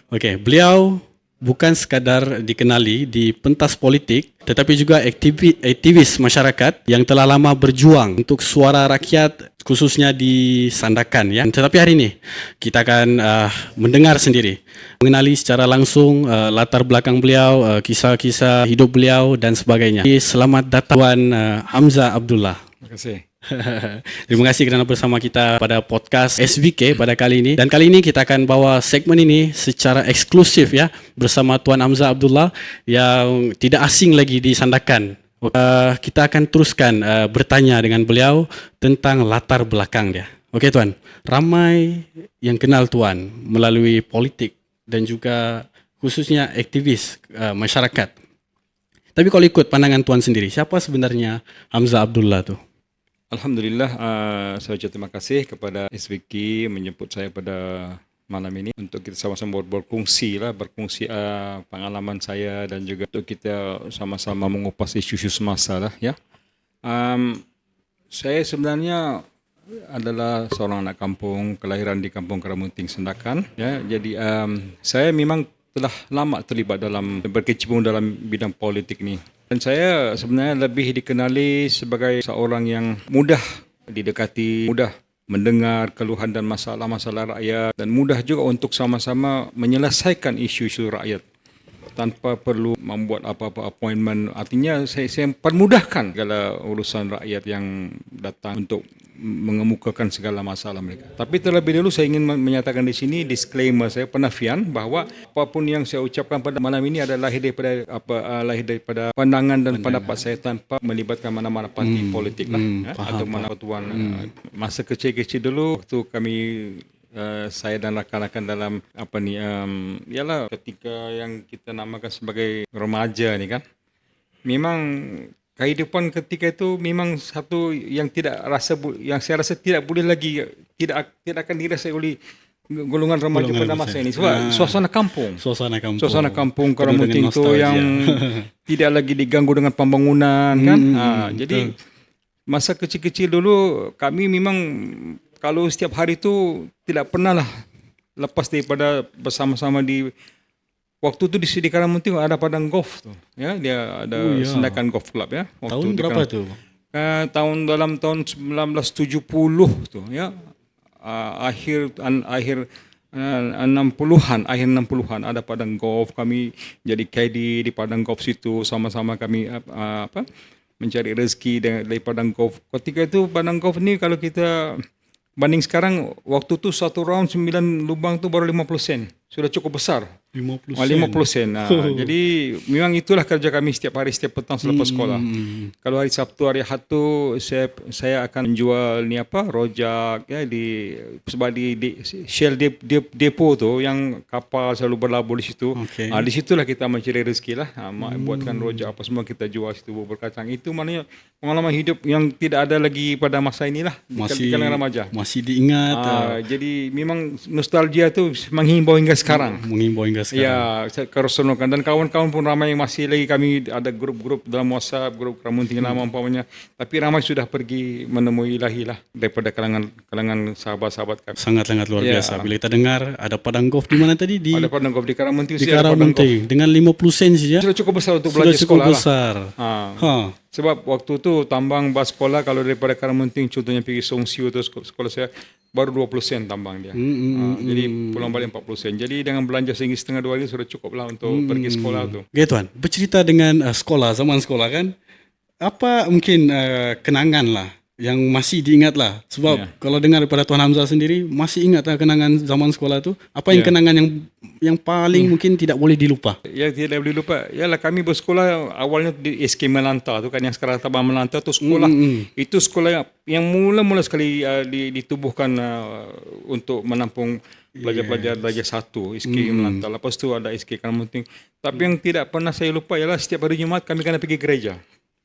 Okey, beliau bukan sekadar dikenali di pentas politik tetapi juga aktivis masyarakat yang telah lama berjuang untuk suara rakyat khususnya di Sandakan ya. Tetapi hari ini kita akan mendengar sendiri, mengenali secara langsung latar belakang beliau, kisah-kisah hidup beliau dan sebagainya. Selamat datang Tuan Hamzah Abdullah. Terima kasih. Terima kasih kerana bersama kita pada podcast SVK pada kali ini. Dan kali ini kita akan bawa segmen ini secara eksklusif ya bersama Tuan Hamzah Abdullah yang tidak asing lagi di Sandakan. Kita akan teruskan bertanya dengan beliau tentang latar belakang dia. Okey Tuan, ramai yang kenal Tuan melalui politik dan juga khususnya aktivis masyarakat. Tapi kalau ikut pandangan Tuan sendiri, siapa sebenarnya Hamzah Abdullah tu? Alhamdulillah, saya ucap terima kasih kepada SVK menjemput saya pada malam ini untuk kita sama-sama berkongsi pengalaman saya dan juga untuk kita sama-sama mengupas isu-isu semasa lah ya. Saya sebenarnya adalah seorang anak kampung, kelahiran di Kampung Keramunting, Sandakan ya. Jadi saya memang telah lama terlibat dalam berkecimpung dalam bidang politik ni. Dan saya sebenarnya lebih dikenali sebagai seorang yang mudah didekati, mudah mendengar keluhan dan masalah-masalah rakyat dan mudah juga untuk sama-sama menyelesaikan isu-isu rakyat tanpa perlu membuat apa-apa appointment. Artinya saya permudahkan segala urusan rakyat yang datang untuk mengemukakan segala masalah mereka. Tapi terlebih dahulu saya ingin menyatakan di sini disclaimer saya, penafian bahawa apapun yang saya ucapkan pada malam ini adalah lahir daripada pandangan dan pendapat saya tanpa melibatkan mana-mana parti politik lah atau mana tuan. Masa kecil-kecil dulu waktu kami saya dan rakan-rakan dalam ialah ketika yang kita namakan sebagai remaja ni kan, memang kehidupan ketika itu memang satu yang yang saya rasa tidak boleh lagi tidak akan dirasai oleh golongan remaja pada masa ini sebab suasana kampung Keramunting itu yang tidak lagi diganggu dengan pembangunan kan. Jadi masa kecil-kecil dulu kami memang kalau setiap hari itu tidak pernah lah lepas daripada bersama-sama di waktu tu di Keramunting ada padang golf tu. Ya, dia ada Sandakan Golf Club ya. Tahun berapa tu? Dalam tahun 1970 tu ya. Akhir 60-an ada padang golf, kami jadi caddy di padang golf situ, sama-sama kami mencari rezeki dari padang golf. Ketika itu padang golf ni kalau kita banding sekarang, waktu tu satu round 9 lubang tu baru 50 sen. Sudah cukup besar. 50 sen. Jadi memang itulah kerja kami setiap hari, setiap petang selepas sekolah. Kalau hari Sabtu, hari Ahad tu saya akan menjual rojak ya sebab di Shell depo tu yang kapal selalu berlabuh di situ. Okay. Di situlah kita mencari rezeki lah. Buatkan rojak apa semua kita jual situ, bubur kacang. Itu maknanya pengalaman hidup yang tidak ada lagi pada masa inilah di kalangan remaja. Masih diingat. Jadi memang nostalgia tu menghimbau hingga sekarang. Ya, saya kerosonokan dan kawan-kawan pun ramai masih lagi, kami ada grup-grup dalam WhatsApp, grup Keramunting lama umpamanya. Tapi ramai sudah pergi menemui ilahi lah daripada kalangan sahabat-sahabat kami. Sangat-sangat luar biasa. Bila kita dengar ada padang golf di mana tadi? Ada padang golf di Keramunting. Di Keramunting dengan 50 sen saja. Sudah cukup besar untuk belanja sekolah lah. Sebab waktu tu tambang bas sekolah kalau daripada Keramunting contohnya pergi Songsiu tu sekolah saya baru 20 sen tambang dia. Jadi pulang balik 40 sen. Jadi dengan belanja RM1.50 2 sudah cukup lah untuk pergi sekolah tu. Okay Tuan, bercerita dengan zaman sekolah kan, apa mungkin kenangan lah yang masih diingat lah. Sebab kalau dengar daripada Tuan Hamzah sendiri, masih ingat kenangan zaman sekolah tu. Apa yang kenangan yang paling mungkin tidak boleh dilupa? Yang tidak boleh dilupa, ialah kami bersekolah awalnya di SK Melanta tu kan, yang sekarang Tabang Melanta tu sekolah. Itu sekolah yang mula-mula sekali ditubuhkan untuk menampung pelajar-pelajar darjah 1 SK Melanta. Lepas tu ada SK Keramunting. Tapi yang tidak pernah saya lupa ialah setiap hari Jumaat kami kena pergi gereja.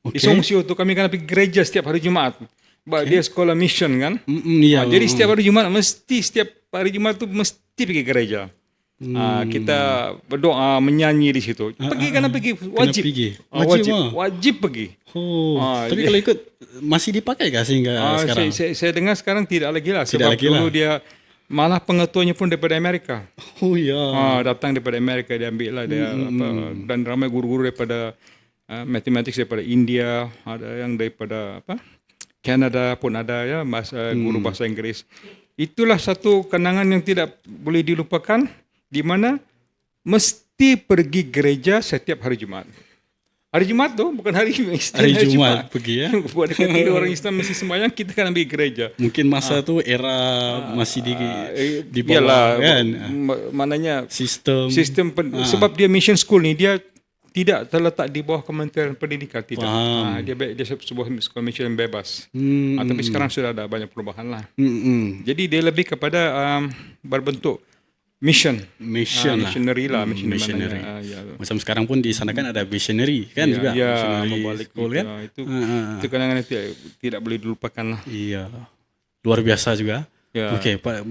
Di Songsiu tu kami kena pergi gereja setiap hari Jumaat. Dia sekolah mission kan. Jadi setiap hari Jumaat tu mesti pergi gereja. Kita berdoa, menyanyi di situ. Kena pergi wajib. Wajib pergi. Tapi kalau ikut masih dipakai kah sehingga sekarang? Saya dengar sekarang tidak lagi lah. Sebab dulu dia Malah pengetuanya pun daripada Amerika. Oh ya. Datang daripada Amerika, dia ambil lah dia dan ramai guru-guru daripada matematik daripada India, ada yang daripada Kanada pun ada ya, guru bahasa Inggris. Itulah satu kenangan yang tidak boleh dilupakan, di mana mesti pergi gereja setiap hari Jumaat. Hari Jumaat tu bukan hari Isnin, Hari Jumaat pergi ya. Buat ketika orang Islam mesti sembahyang, kita kan ambil gereja. Mungkin masa tu era masih di Iyalah, bawah kan. Maknanya Sistem sebab dia mission school ni, dia tidak terletak di bawah Kementerian Pendidikan, tidak. Dia sebuah sekolah mission yang bebas. Tapi sekarang sudah ada banyak perubahan lah. Jadi dia lebih kepada berbentuk mission lah. Missionary lah. Missionary. Macam sekarang pun di sana kan ada visionary kan juga. Ya, membalik school, kan? Itu kenangan yang tidak boleh dilupakan lah. Iya. Luar biasa juga. Ya. Okey, Pak,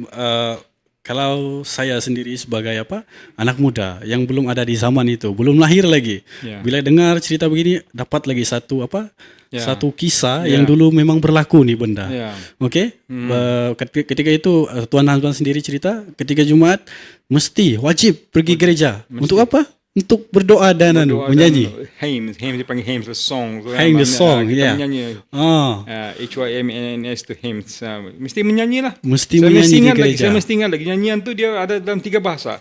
kalau saya sendiri sebagai anak muda yang belum ada di zaman itu, belum lahir lagi. Ya. Bila dengar cerita begini, dapat lagi satu satu kisah Ya. yang dulu memang berlaku nih benda. Ya. Okey? Ketika itu Tuan Hazman sendiri cerita, ketika Jumaat mesti wajib pergi gereja. Untuk apa? Untuk berdoa dan menyanyi. Hymns dipanggil hymns, the song. Hymn the song, kita ya. menyanyi. HYMNS to hymns. Mesti menyanyi lah. Mesti Saya menyanyi di ingat lagi, gereja. saya mesti ingat lagi. Nyanyian tu dia ada dalam 3 bahasa.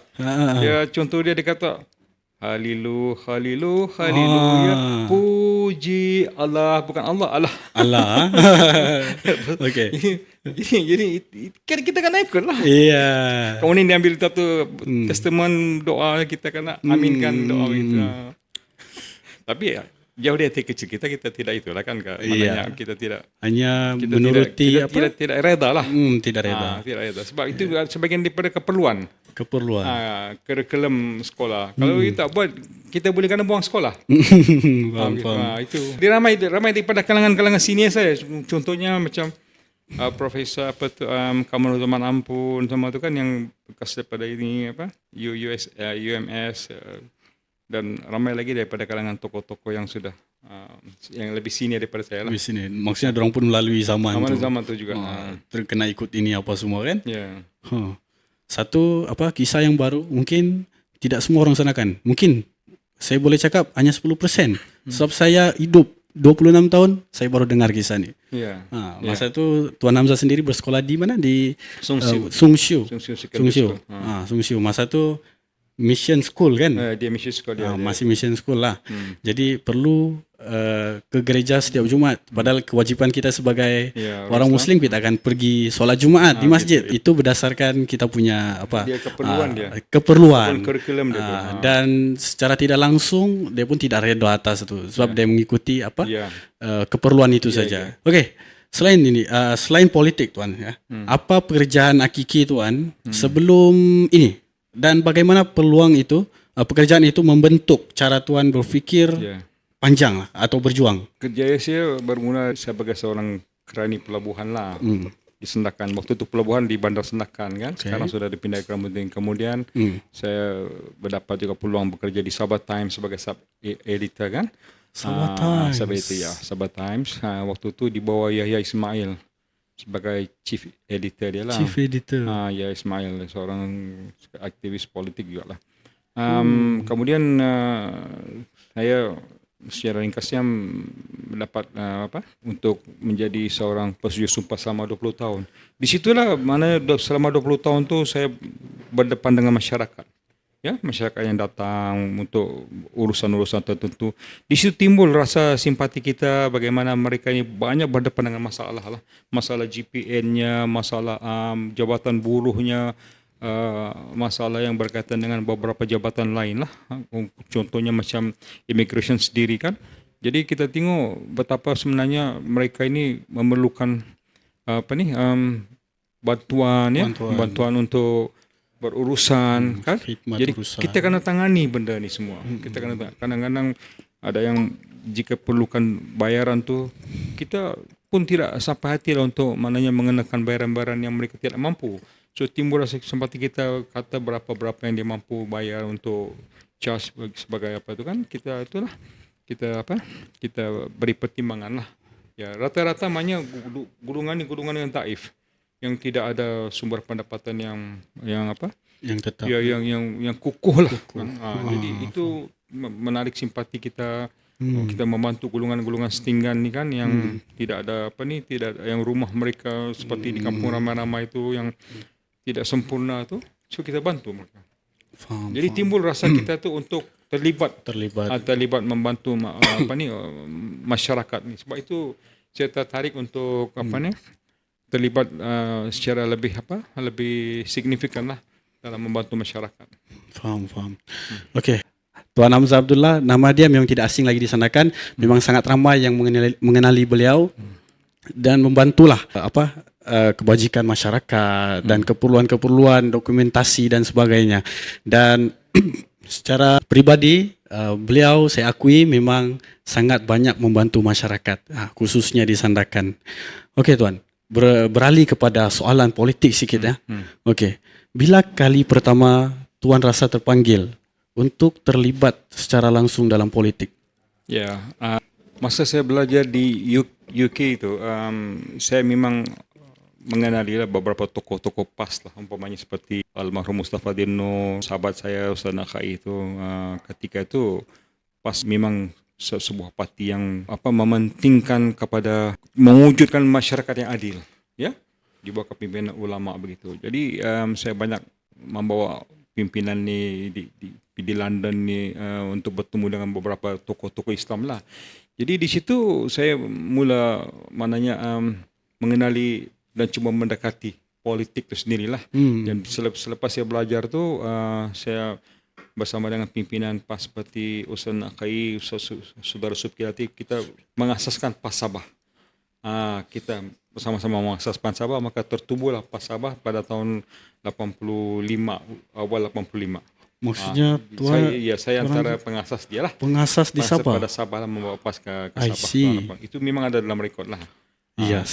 Dia contoh dia kata haleluya, puji Allah, bukan Allah. Allah. Okey. Jadi kita kena ikut lah. Iya. Kemudian dia ambil satu testament doa, kita kena aminkan doa itu. Tapi ya, jauh di hati kecil kita tidak itulah kan, maknanya kita tidak Hanya menuruti tidak reda lah. Tidak reda. Tidak reda. Sebab itu sebagian daripada keperluan kurikulum sekolah. Kalau kita tak buat, kita boleh kena buang sekolah. Itu. Dia ramai daripada kalangan senior saya. Contohnya macam Profesor Kamarudzaman Ampun sama tu kan, yang bekas daripada ini UMS, dan ramai lagi daripada kalangan tokoh-tokoh yang sudah yang lebih senior daripada saya lah. Di sini. Maksudnya dorang pun melalui zaman tu juga. Terkena ikut ini apa semua kan? Ya. Satu kisah yang baru, mungkin tidak semua orang sanakan. Mungkin saya boleh cakap hanya 10%. Sebab saya hidup 26 tahun, saya baru dengar kisah ni. Ya. Masa tu Tuan Hamzah sendiri bersekolah di mana? Di Sungshiu. Sungshiu. Masa tu mission school kan? Dia mission school dia. Masih mission school lah. Jadi perlu ke gereja setiap Jumaat. Padahal kewajipan kita sebagai orang Muslim, kita akan pergi solat Jumaat di masjid. Itu berdasarkan kita punya dia keperluan keperluan. Kurikulum dia tu. Dan secara tidak langsung dia pun tidak reda atas itu, sebab dia mengikuti keperluan itu saja. Okey. Selain ini, selain politik Tuan apa pekerjaan hakiki Tuan sebelum ini, dan bagaimana peluang itu, pekerjaan itu membentuk cara Tuan berfikir panjang lah, atau berjuang? Kerjaya saya bermula sebagai seorang kerani pelabuhan lah di Sendakan. Waktu itu pelabuhan di Bandar Sendakan kan. Sekarang sudah dipindah ke Keramuting. Kemudian saya berdapat juga peluang bekerja di Sabah Times sebagai sub editor kan. Sabah Times. Sabah Times. Waktu itu di bawah Yahya Ismail sebagai chief editor dia lah. Chief editor. Yahya Ismail, seorang aktivis politik juga lah. Kemudian saya secara ringkasnya mendapat untuk menjadi seorang pesuruh sumpah selama 20 tahun. Di situlah mana selama 20 tahun tu saya berdepan dengan masyarakat. Ya, masyarakat yang datang untuk urusan-urusan tertentu. Di situ timbul rasa simpati kita, bagaimana mereka ini banyak berdepan dengan masalah lah. Masalah GPN-nya, masalah jabatan buruhnya, masalah yang berkaitan dengan beberapa jabatan lain lah. Contohnya macam immigration sendiri kan. Jadi kita tengok betapa sebenarnya mereka ini memerlukan bantuan untuk berurusan kan. Jadi kita kena tangani benda ni semua. Kita kena kadang-kadang ada yang jika perlukan bayaran tu, kita pun tidak sampai hati lah untuk mengenakan bayaran-bayaran yang mereka tidak mampu. So timbul rasa kesempatan kita kata berapa yang dia mampu bayar untuk charge sebagai apa tu kan, kita beri pertimbangan lah. Ya, rata-rata maknanya golongan yang taif. yang tidak ada sumber pendapatan yang apa? Yang tetap. Ya, yang kukuh lah. Kan? Jadi itu menarik simpati kita. Kita membantu golongan-golongan setinggan ni kan yang tidak ada apa ni, tidak ada, yang rumah mereka seperti di kampung ramai-ramai itu yang tidak sempurna tu, so kita bantu mereka. Jadi timbul rasa kita tu untuk terlibat membantu apa ni masyarakat ni. Sebab itu saya tertarik untuk apa ni terlibat secara lebih signifikan lah dalam membantu masyarakat. Faham. Okey. Tuan Hamzah Abdullah, nama dia memang tidak asing lagi di sana kan. Memang sangat ramai yang mengenali beliau dan membantulah kebajikan masyarakat dan keperluan-keperluan dokumentasi dan sebagainya. Dan secara peribadi beliau saya akui memang sangat banyak membantu masyarakat, khususnya di Sandakan. Okey tuan, beralih kepada soalan politik sikit ya. Okey. Bila kali pertama tuan rasa terpanggil untuk terlibat secara langsung dalam politik? Ya, masa saya belajar di UK itu, saya memang mengenali beberapa tokoh-tokoh PAS lah, umpamanya seperti almarhum Mustafa Dino, sahabat saya Ustaz Nakhai itu. Ketika itu PAS memang sebuah parti yang mementingkan kepada mewujudkan masyarakat yang adil, ya, di bawah kepimpinan ulama begitu. Jadi saya banyak membawa pimpinan ni di London ni untuk bertemu dengan beberapa tokoh-tokoh Islam lah. Jadi di situ saya mula mengenali dan cuba mendekati politik tu sendirilah. Dan selepas saya belajar tu saya bersama dengan pimpinan PAS seperti Ustaz Nakhai, Saudara Subkilati, kita mengasaskan PAS Sabah. Kita bersama-sama mengasas PAS Sabah, maka tertubuhlah PAS Sabah pada tahun 85, awal 85. Maksudnya saya antara pengasas dia lah. Pengasas di Sabah. Pada Sabah lah, membawa PAS ke Sabah. Itu memang ada dalam rekod lah. Iya,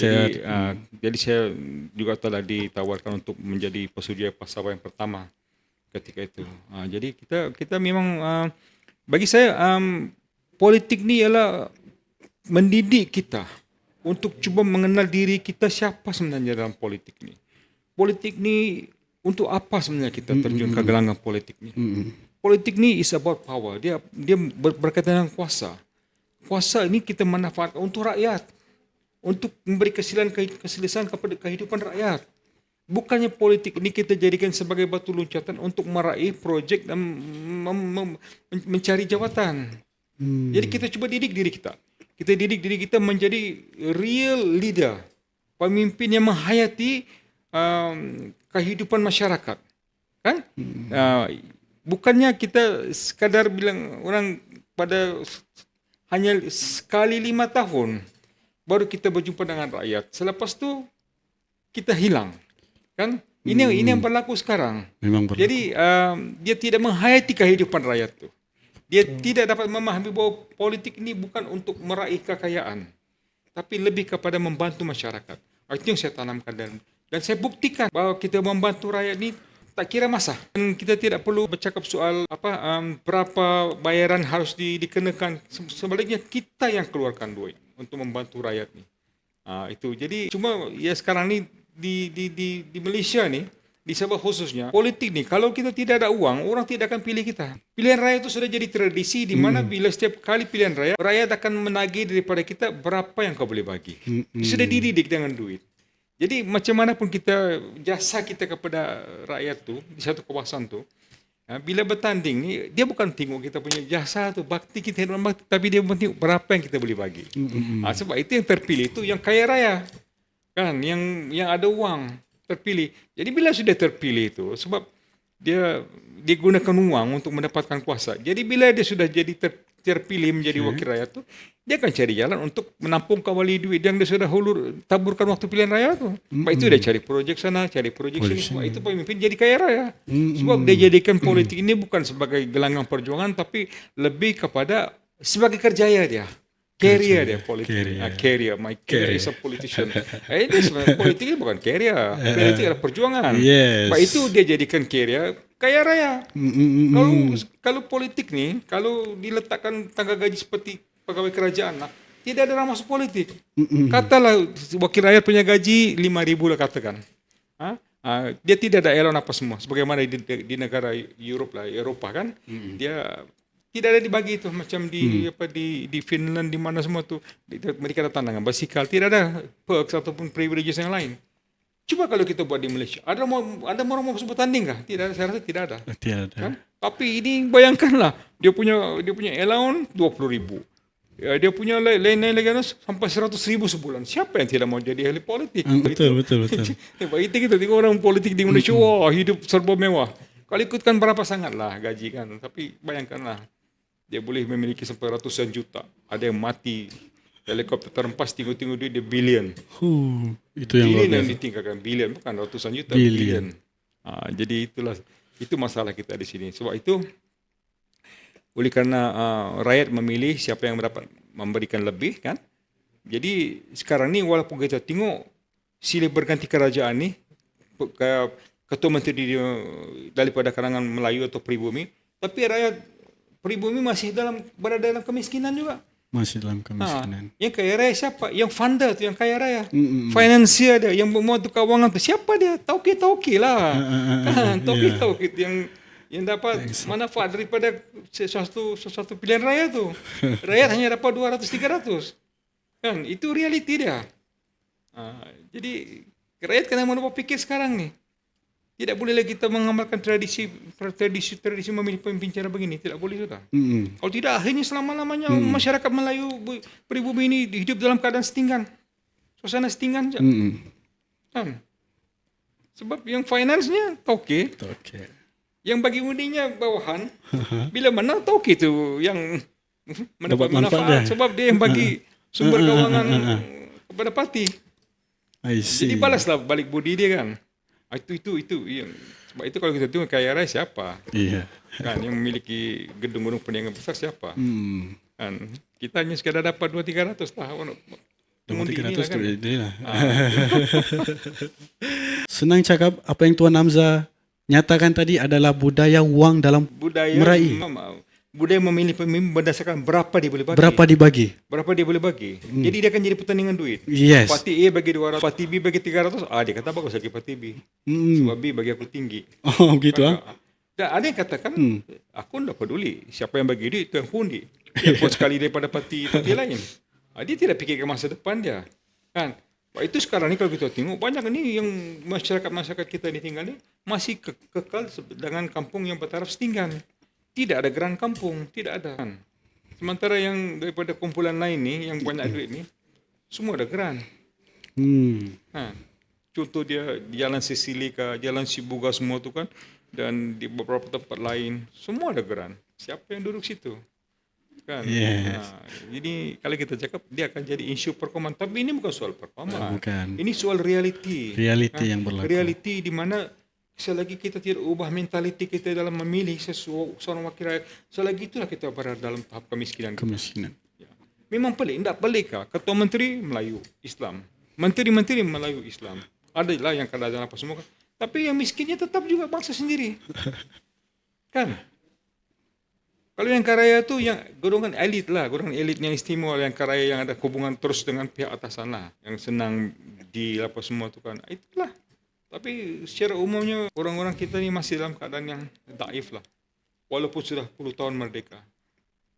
jadi saya juga telah ditawarkan untuk menjadi pesuruhjaya PAS Sabah yang pertama ketika itu. Jadi kita memang bagi saya politik ni ialah mendidik kita untuk cuba mengenal diri kita siapa sebenarnya dalam politik ni. Politik ni untuk apa sebenarnya kita terjun ke gelanggang politik ni? Politik ni is about power. Dia berkaitan dengan kuasa. Kuasa ini kita manfaatkan untuk rakyat, untuk memberi keselesaan kepada kehidupan rakyat. Bukannya politik ini kita jadikan sebagai batu loncatan untuk meraih projek dan mencari jabatan. Jadi kita cuba didik diri kita. Kita didik diri kita menjadi real leader, pemimpin yang menghayati kehidupan masyarakat, kan? Bukannya kita sekadar bilang orang pada hanya sekali 5 tahun baru kita berjumpa dengan rakyat. Selepas tu kita hilang, kan? Ini yang berlaku sekarang. Memang berlaku. Jadi dia tidak menghayati kehidupan rakyat tu. Dia tidak dapat memahami bahawa politik ini bukan untuk meraih kekayaan, tapi lebih kepada membantu masyarakat. Itu yang saya tanamkan dan saya buktikan bahawa kita membantu rakyat ni tak kira masa. Dan kita tidak perlu bercakap soal berapa bayaran harus dikenakan. Sebaliknya kita yang keluarkan duit untuk membantu rakyat ni. Itu. Jadi cuma ya sekarang ni di Malaysia ni, di Sabah khususnya, politik ni kalau kita tidak ada uang, orang tidak akan pilih kita. Pilihan raya itu sudah jadi tradisi di mana bila setiap kali pilihan raya, rakyat akan menagih daripada kita berapa yang kau boleh bagi. Sudah dididik dengan duit. Jadi macam mana pun kita, jasa kita kepada rakyat tu di satu kawasan tu, bila bertanding ni, dia bukan tengok kita punya jasa tu, bakti kita, tapi dia tengok berapa yang kita boleh bagi. Sebab itu yang terpilih itu yang kaya raya, kan, yang ada uang terpilih. Jadi bila sudah terpilih itu, sebab dia gunakan uang untuk mendapatkan kuasa. Jadi bila dia sudah jadi terpilih menjadi wakil rakyat tu, dia akan cari jalan untuk menampung kembali duit yang dia sudah taburkan waktu pilihan raya tu. Sebab itu dia cari projek sana, cari projek sini. Sebab itu pemimpin jadi kaya raya. Sebab dia jadikan politik ini bukan sebagai gelanggang perjuangan, tapi lebih kepada sebagai kerjaya dia. Career dia politik. Career. My career is a politician. Ini sebenarnya politik ini bukan career. Politik adalah perjuangan. Sebab itu dia jadikan career kaya raya. Kalau politik ni, kalau diletakkan tangga gaji seperti pegawai kerajaan lah, tidak ada orang masuk politik. Katalah wakil rakyat punya gaji 5,000 lah katakan. Dia tidak ada elon apa semua. Sebagaimana di negara Eropa kan, dia tidak ada dibagi itu macam di Finland di mana semua tu mereka datang dengan basikal, tidak ada perks ataupun privileges yang lain. Cuba kalau kita buat di Malaysia, ada orang mau sebut tanding kah? Tidak ada, saya rasa tidak ada. Tidak ada. Kan? Tapi ini bayangkanlah, dia punya allowance 20,000. Ya, dia punya lain-lain lagi sampai 100,000 sebulan. Siapa yang tidak mau jadi ahli politik? Betul. Itu kita tengok orang politik di Malaysia, wah hidup serba mewah. Kalau ikutkan berapa sangatlah gaji kan. Tapi bayangkanlah, dia boleh memiliki sampai ratusan juta. Ada yang mati, helikopter terhempas, tengok-tengok dia billion. Itu yang luar Billion yang biasa. ditinggalkan, billion bukan ratusan juta, Billion. billion. Jadi itu masalah kita di sini. Sebab itu, oleh kerana rakyat memilih siapa yang dapat memberikan lebih kan. Jadi sekarang ni walaupun kita tengok silih berganti kerajaan ni, ketua menteri dia daripada kalangan Melayu atau pribumi, tapi rakyat pribumi masih berada dalam kemiskinan juga. Masih dalam kemiskinan. Yang kaya raya siapa? Yang funder tu yang kaya raya. Financier dia, yang membuat keuangan tu siapa dia? Tauke lah. Tauke yang dapat manfaat daripada sesuatu pilihan raya tu. Rakyat hanya dapat 200-300. Kan? Itu realiti dia. Jadi rakyat kena berfikir sekarang ni. Tidak boleh lagi kita mengamalkan tradisi memilih pemimpin cara begini. Tidak boleh sudah. Kalau tidak, akhirnya selama-lamanya masyarakat Melayu pribumi ini hidup dalam keadaan setinggan. Suasana setinggan saja. Kan? Sebab yang finance-nya tauke. Yang bagi undinya bawahan. Bila mana tauke tu yang mendapat manfaat. Sebab dia yang bagi sumber keuangan kepada parti. Jadi balaslah balik budi dia kan. Itu yang, sebab itu kalau kita tengok kaya raya siapa? Kan yang memiliki gedung-gedung perniagaan besar siapa? Kan kita hanya sekadar dapat 200-300 lah. 200-300 tu lah. Senang cakap apa yang Tuan Hamzah nyatakan tadi adalah budaya wang dalam meraih. Budaya memilih pemimpin berdasarkan berapa dia boleh bagi. Berapa dia boleh bagi. Jadi dia akan jadi pertandingan duit. Yes. Parti A bagi 200, parti B bagi 300. Dia kata bagus lagi parti B. Sebab B bagi aku tinggi. Oh begitu Dan ada yang katakan, aku tak peduli. Siapa yang bagi duit, itu yang pundi. Dia pun sekali daripada parti lain. Dia tidak fikirkan masa depan dia. Kan? Itu sekarang ni kalau kita tengok, banyak ni yang masyarakat kita ni tinggal ni masih kekal dengan kampung yang bertaraf setinggan. Tidak ada geran kampung, tidak ada. Sementara yang daripada kumpulan lain ni, yang banyak duit ni, semua ada geran. Contoh dia Jalan Sisilika, Jalan Sibuga semua tu kan, dan di beberapa tempat lain, semua ada geran. Siapa yang duduk situ? Kan? Yes. Jadi kalau kita cakap, dia akan jadi isu perkoman. Tapi ini bukan soal perkoman. Bukan. Ini soal realiti. Realiti yang berlaku. Realiti di mana selagi kita tidak ubah mentaliti kita dalam memilih seorang wakil rakyat, selagi itulah kita berada dalam tahap kemiskinan. Ya. Memang pelik, tidak pelikkah? Ketua Menteri Melayu Islam, Menteri-menteri Melayu Islam, adalah yang kerajaan apa semua, tapi yang miskinnya tetap juga bangsa sendiri. Kan? Kalau yang kaya tu yang golongan elit lah, golongan elit yang istimewa, yang kaya yang ada hubungan terus dengan pihak atasan lah, yang senang di apa semua tu kan, itulah. Tapi secara umumnya orang-orang kita ni masih dalam keadaan yang daif lah. Walaupun sudah puluh tahun merdeka.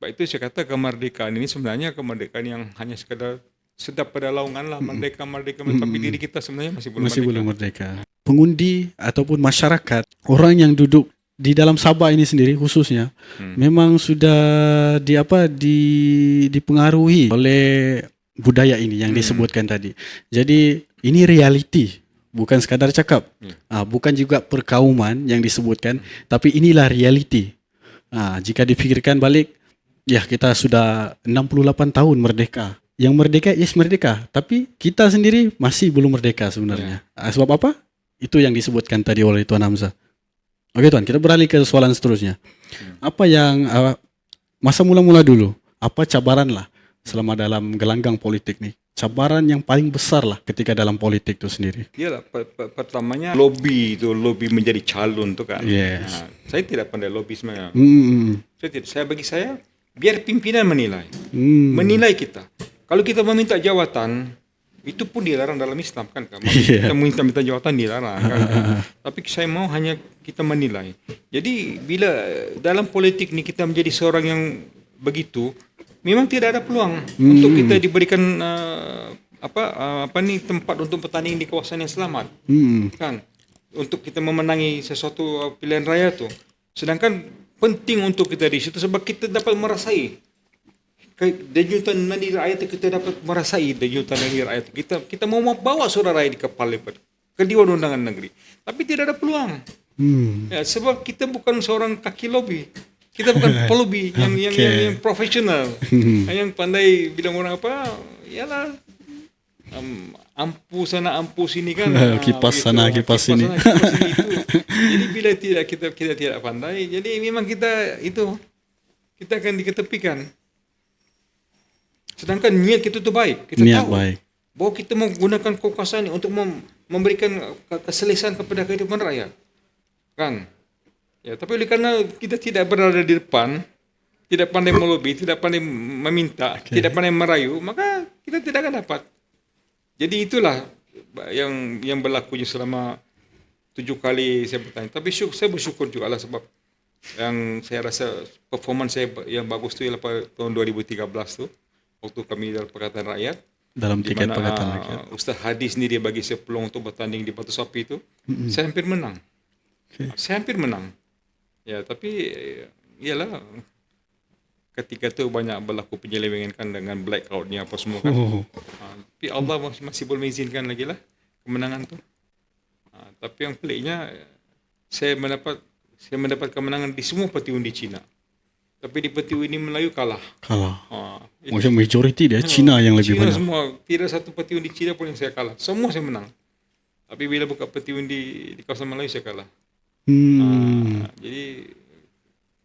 Sebab itu saya kata kemerdekaan ini sebenarnya kemerdekaan yang hanya sekadar sedap pada laungan lah. Merdeka. Tapi diri kita sebenarnya masih belum merdeka. Pengundi ataupun masyarakat, orang yang duduk di dalam Sabah ini sendiri khususnya, memang sudah dipengaruhi oleh budaya ini yang disebutkan tadi. Jadi ini realiti. Bukan sekadar cakap, bukan juga perkauman yang disebutkan, tapi inilah realiti. Jika dipikirkan balik, ya kita sudah 68 tahun merdeka. Yang merdeka, yes merdeka, tapi kita sendiri masih belum merdeka sebenarnya. Sebab apa? Itu yang disebutkan tadi oleh Tuan Hamzah. Oke Tuan, kita beralih ke soalan seterusnya. Apa yang masa mula-mula dulu, apa cabaran lah selama dalam gelanggang politik nih? Cabaran yang paling besar lah ketika dalam politik itu sendiri. Iyalah, pertamanya lobby menjadi calon tu kan. Yes. Saya tidak pandai lobby sebenarnya. Bagi saya biar pimpinan menilai. Menilai kita. Kalau kita meminta jawatan, Itu pun dilarang dalam Islam kan. Iya. Kita minta jawatan dilarang kan. Tapi saya mau hanya kita menilai. Jadi bila dalam politik ni kita menjadi seorang yang begitu, memang tidak ada peluang untuk kita diberikan tempat untuk bertanding di kawasan yang selamat. Kan? Untuk kita memenangi sesuatu pilihan raya tu. Sedangkan penting untuk kita di situ sebab kita dapat merasai denyutan nadi rakyat, kita dapat merasai denyutan nadi rakyat. Kita mau bawa suara rakyat di kepala ke Dewan Undangan Negeri. Tapi tidak ada peluang. Ya, sebab kita bukan seorang kaki lobi. Kita bukan pelobi yang profesional. Yang pandai bilang orang apa? Yalah ampu sana ampu sini kan. Kipas sana kipas sini. Itu. Jadi bila kita tidak pandai, jadi memang kita akan diketepikan. Sedangkan niat kita itu baik. Kita Niat tahu baik. bahwa kita menggunakan kekuasaan ini untuk memberikan keselesaan kepada kehidupan rakyat. Kan? Ya, tapi oleh karena kita tidak berada di depan, tidak pandai melobi, tidak pandai meminta, tidak pandai merayu, maka kita tidak akan dapat. Jadi itulah yang berlakunya selama 7 kali saya bertanya. Tapi saya bersyukur juga lah sebab yang saya rasa performance saya yang bagus tu ialah pada tahun 2013 tu, waktu kami dalam Pakatan Rakyat. Dalam tiket Pakatan Rakyat. Ustaz Hadi sendiri bagi saya peluang untuk bertanding di Batu Sapi tu. Saya hampir menang. Saya hampir menang. Ya, tapi iyalah ketika tu banyak berlaku penyelewengan kan dengan blackout ni apa semua kan. Tapi Allah masih boleh mengizinkan lagi lah kemenangan tu. Tapi yang peliknya saya mendapat kemenangan di semua peti undi Cina. Tapi di peti undi Melayu kalah. Maksudnya majoriti dia Cina yang lebih Cina banyak. semua, tidak satu peti undi Cina pun yang saya kalah. Semua saya menang. Tapi bila buka peti undi di kawasan Melayu saya kalah. Jadi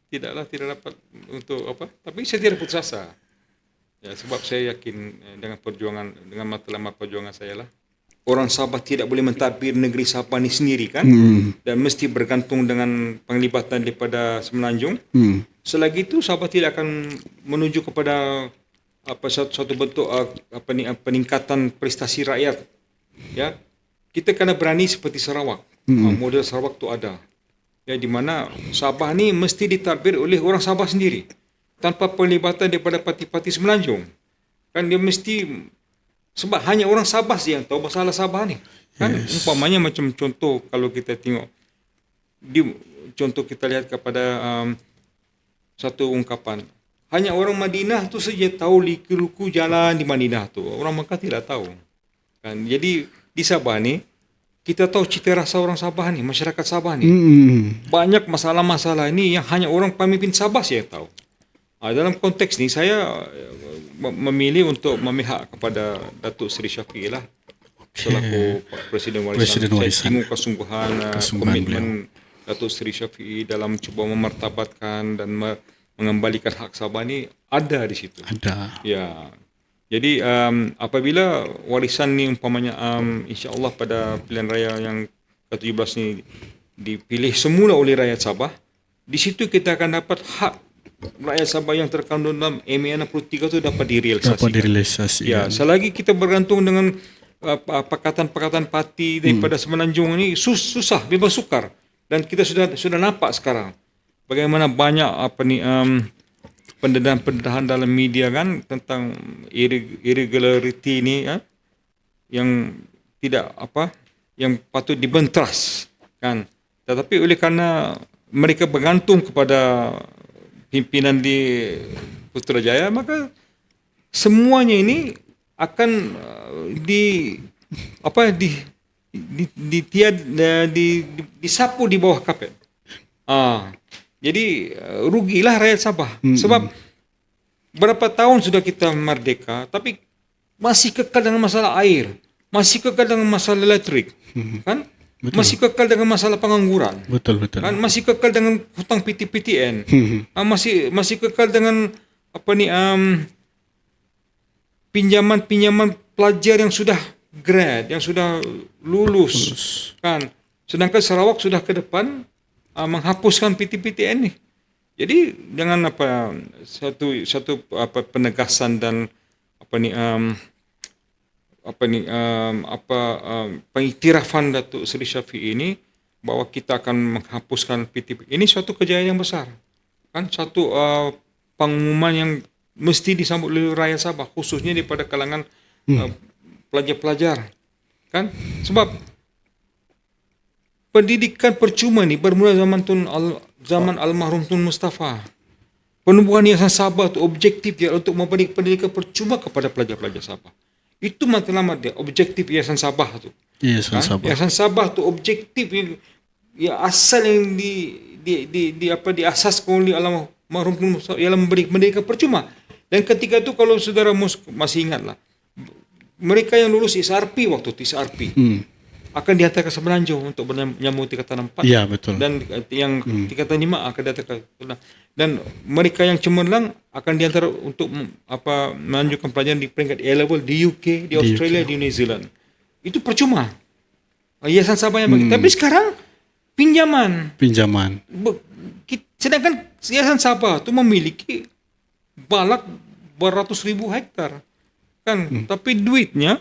tidak dapat untuk apa. Tapi saya tidak putus asa. Ya, sebab saya yakin dengan matlamat perjuangan saya lah. Orang Sabah tidak boleh mentadbir negeri Sabah ni sendiri kan. Dan mesti bergantung dengan penglibatan daripada Semenanjung. Selagi itu Sabah tidak akan menuju kepada suatu bentuk peningkatan prestasi rakyat. Ya. Kita kena berani seperti Sarawak. Model Sarawak tu ada. Ya, di mana Sabah ni mesti ditadbir oleh orang Sabah sendiri tanpa pelibatan daripada parti-parti Semenanjung. Kan dia mesti, sebab hanya orang Sabah sih yang tahu masalah Sabah ni. Kan umpamanya macam contoh kalau kita tengok contoh kita lihat kepada satu ungkapan, hanya orang Madinah tu saja tahu liku-liku jalan di Madinah tu. Orang Mekah tidak tahu. Kan jadi di Sabah ni kita tahu cita rasa orang Sabah ni, masyarakat Sabah ni. Banyak masalah-masalah ini yang hanya orang pemimpin Sabah saja tahu. Dalam konteks ni saya memilih untuk memihak kepada Datuk Seri Syafiq lah. Selaku Presiden Warisan. Saya tengok kesungguhan komitmen Datuk Seri Syafiq dalam cuba memartabatkan dan mengembalikan hak Sabah ni ada di situ. Ada. Ya. Jadi apabila warisan ni umpamanya insya-Allah pada pilihan raya yang ke-17 ni dipilih semula oleh rakyat Sabah, di situ kita akan dapat hak rakyat Sabah yang terkandung dalam MA 63 tu dapat direalisasikan. Ya, selagi kita bergantung dengan pakatan-pakatan parti daripada Semenanjung ni susah, memang sukar. Dan kita sudah nampak sekarang bagaimana banyak pendedahan dalam media kan tentang irregularity ni yang tidak yang patut dibentras kan. Tetapi oleh kerana mereka bergantung kepada pimpinan di Putrajaya, maka semuanya ini akan disapu di bawah kapet. Jadi rugilah rakyat Sabah. Sebab berapa tahun sudah kita merdeka, tapi masih kekal dengan masalah air, masih kekal dengan masalah elektrik, kan? Betul. Masih kekal dengan masalah pengangguran. Betul. Kan? Masih kekal dengan hutang PTPTN. Masih kekal dengan pinjaman pelajar yang sudah grad, yang sudah lulus. Kan? Sedangkan Sarawak sudah ke depan menghapuskan PTPTN ni. Jadi dengan satu penegasan dan pengiktirafan Datuk Seri Syafiee ini bahwa kita akan menghapuskan PTP. Ini suatu kejayaan yang besar. Kan satu pengumuman yang mesti disambut oleh rakyat Sabah, khususnya daripada kalangan pelajar-pelajar. Kan? Sebab pendidikan percuma ni bermula zaman almarhum Tun Mustafa. Penubuhan Yayasan Sabah tu objektif dia untuk memberi pendidikan percuma kepada pelajar-pelajar Sabah. Itu matlamat dia, objektif Yayasan Sabah tu. Yayasan Sabah. Yayasan Sabah tu objektif yang asal yang diasaskan oleh almarhum Tun Mustafa ialah memberi pendidikan percuma. Dan ketika tu kalau saudara masih ingatlah, mereka yang lulus SRP waktu tu SRP akan dihantar ke Semenanjung untuk menyambung tingkatan 4. Ya, betul. Dan yang tingkatan 5 akan dihantar ke, dan mereka yang cemerlang akan dihantar untuk melanjutkan pelajaran di peringkat A-level di UK, di Australia, di New Zealand. Itu percuma. Yayasan Sabah yang bagi. Tapi sekarang pinjaman. Sedangkan Yayasan Sabah tu memiliki balak beratus ribu hektar. Kan? Tapi duitnya,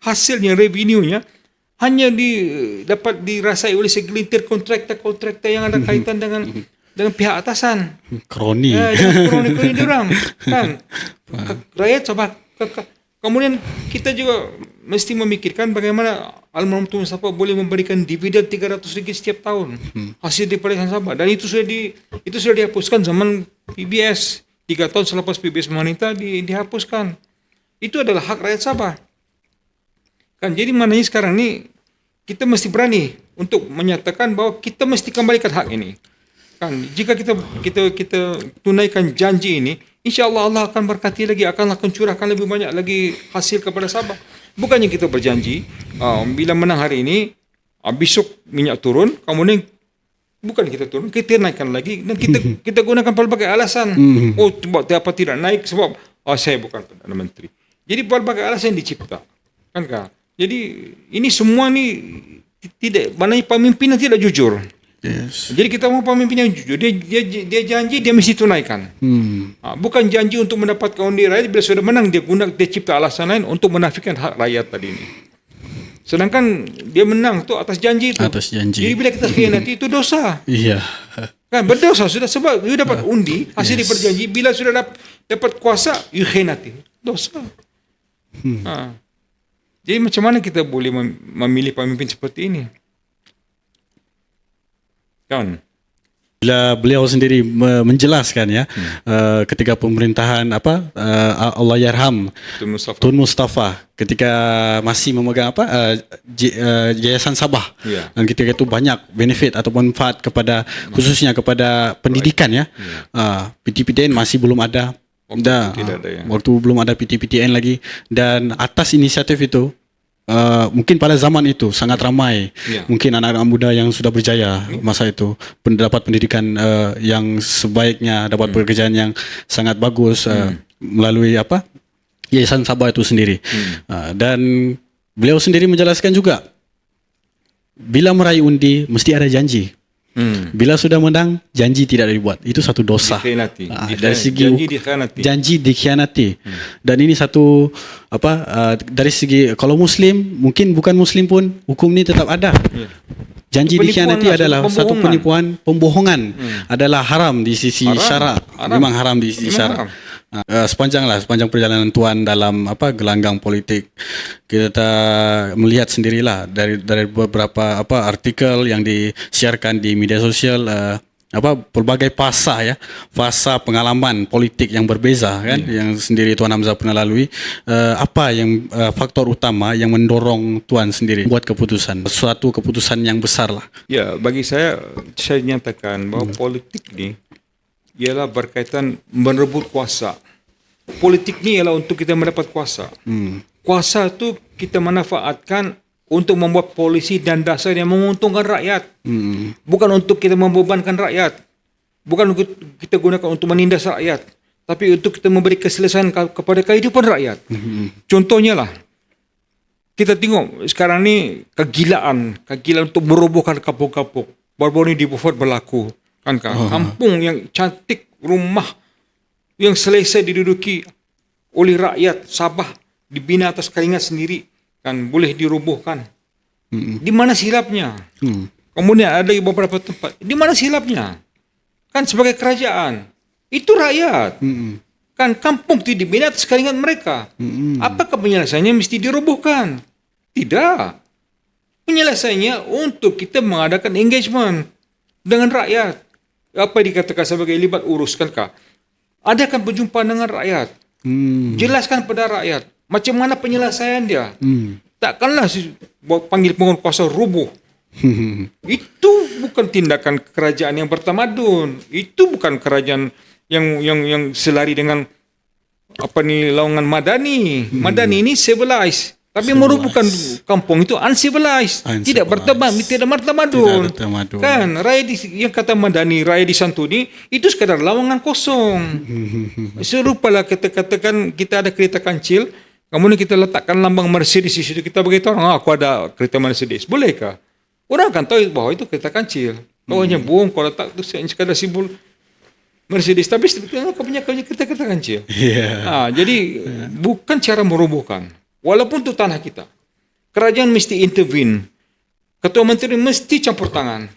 hasilnya, revenue-nya hanya dapat dirasai oleh segelintir kontraktor yang ada kaitan dengan pihak atasan. Kroni. Kroni diorang. Kan? Rakyat Sabah. Kemudian kita juga mesti memikirkan bagaimana almarhum Tun Mustafa boleh memberikan dividen RM300 setiap tahun. Hasil daripada Yayasan Sabah. Dan itu sudah dihapuskan zaman PBS. 3 tahun selepas PBS pemerintah dihapuskan. Itu adalah hak rakyat Sabah. Kan, jadi maknanya sekarang ni kita mesti berani untuk menyatakan bahawa kita mesti kembalikan hak ini. Kan, jika kita tunaikan janji ini, insya-Allah Allah akan berkati lagi, akan curahkan lebih banyak lagi hasil kepada Sabah. Bukannya kita berjanji bila menang hari ini, besok minyak turun, kemudian bukan kita turun, kita naikkan lagi dan kita gunakan pelbagai alasan. Sebab apa tidak naik sebab saya bukan Perdana Menteri. Jadi pelbagai alasan dicipta. Kan? Jadi ini semua ni tidak, maknanya pemimpin tidak jujur. Yes. Jadi kita mau pemimpin yang jujur. Dia janji, dia mesti tunaikan. Bukan janji untuk mendapatkan undi rakyat, bila sudah menang dia cipta alasan lain untuk menafikan hak rakyat tadi ini. Sedangkan dia menang tu atas janji tu. Atas janji. Jadi bila kita khianati itu dosa. Iya. Kan berdosa sudah, sebab you dapat undi hasil daripada janji, bila sudah dapat kuasa you khianati. Dosa. Jadi macam mana kita boleh memilih pemimpin seperti ini? Kan? Bila beliau sendiri menjelaskan ya, ketika pemerintahan Allahyarham Tun Mustafa ketika masih memegang Yayasan Sabah, dan ketika itu banyak benefit atau manfaat kepada khususnya kepada pendidikan ya. PTPTN masih belum ada. Waktu belum ada PTPTN lagi, dan atas inisiatif itu mungkin pada zaman itu sangat ramai mungkin anak-anak muda yang sudah berjaya masa itu dapat pendidikan yang sebaiknya, dapat pekerjaan yang sangat bagus melalui Yayasan Sabah itu sendiri. Dan beliau sendiri menjelaskan juga bila meraih undi mesti ada janji. Bila sudah menang, janji tidak dibuat. Itu satu dosa. Dari segi janji dikhianati. Dan ini satu dari segi kalau Muslim, mungkin bukan Muslim pun hukum ini tetap ada. Janji dikhianati adalah satu penipuan, pembohongan adalah haram di sisi syarak. Memang haram di sisi syarak. Sepanjang perjalanan Tuan dalam gelanggang politik, kita melihat sendirilah dari beberapa artikel yang disiarkan di media sosial, pelbagai fasa pengalaman politik yang berbeza kan, yang sendiri Tuan Hamzah pernah lalui. Apa yang faktor utama yang mendorong Tuan sendiri buat keputusan, suatu keputusan yang besar lah? Ya, bagi saya nyatakan bahawa politik ni ialah berkaitan merebut kuasa. Politik ni ialah untuk kita mendapat kuasa. Kuasa tu kita manfaatkan untuk membuat polisi dan dasar yang menguntungkan rakyat. Bukan untuk kita membebankan rakyat. Bukan untuk kita gunakan untuk menindas rakyat. Tapi untuk kita memberi keselesaian kepada kehidupan rakyat. Contohnya lah, kita tengok sekarang ni kegilaan untuk merobohkan kampung-kampung. Baru-baru ni di Beaufort berlaku. Kan, kampung yang cantik, rumah yang selesai diduduki oleh rakyat Sabah, dibina atas keringat sendiri, kan boleh dirobohkan. Di mana silapnya? Kemudian ada beberapa tempat, di mana silapnya? Kan sebagai kerajaan, itu rakyat. Kan kampung itu dibina atas keringat mereka. Apakah penyelesaiannya mesti dirobohkan? Tidak. Penyelesaiannya untuk kita mengadakan engagement dengan rakyat. Apa dikatakan sebagai libat urus, kan kah? Adakan perjumpaan dengan rakyat. Jelaskan pada rakyat macam mana penyelesaian dia. Takkanlah panggil penguasa rubuh. Itu bukan tindakan kerajaan yang bertamadun. Itu bukan kerajaan yang selari dengan laungan madani. Madani ini civilized. Tapi merupakan kampung itu uncivilized. Tidak bertamadun, tidak bertamadun. Kan rakyat yang kata madani, rakyat di Santuni itu sekadar lawangan kosong. Serupalah katakan kita ada kereta kancil, kemudian kita letakkan lambang Mercedes di situ, kita beritahu orang, aku ada kereta Mercedes. Bolehkah? Orang akan tahu bahwa itu kereta kancil. Kau hanya bohong, kau letak itu sekadar simbol Mercedes, tapi sebetulnya kau punya kereta kancil. Jadi bukan cara merobohkan. Walaupun itu tanah kita, kerajaan mesti intervene. Ketua Menteri mesti campur tangan,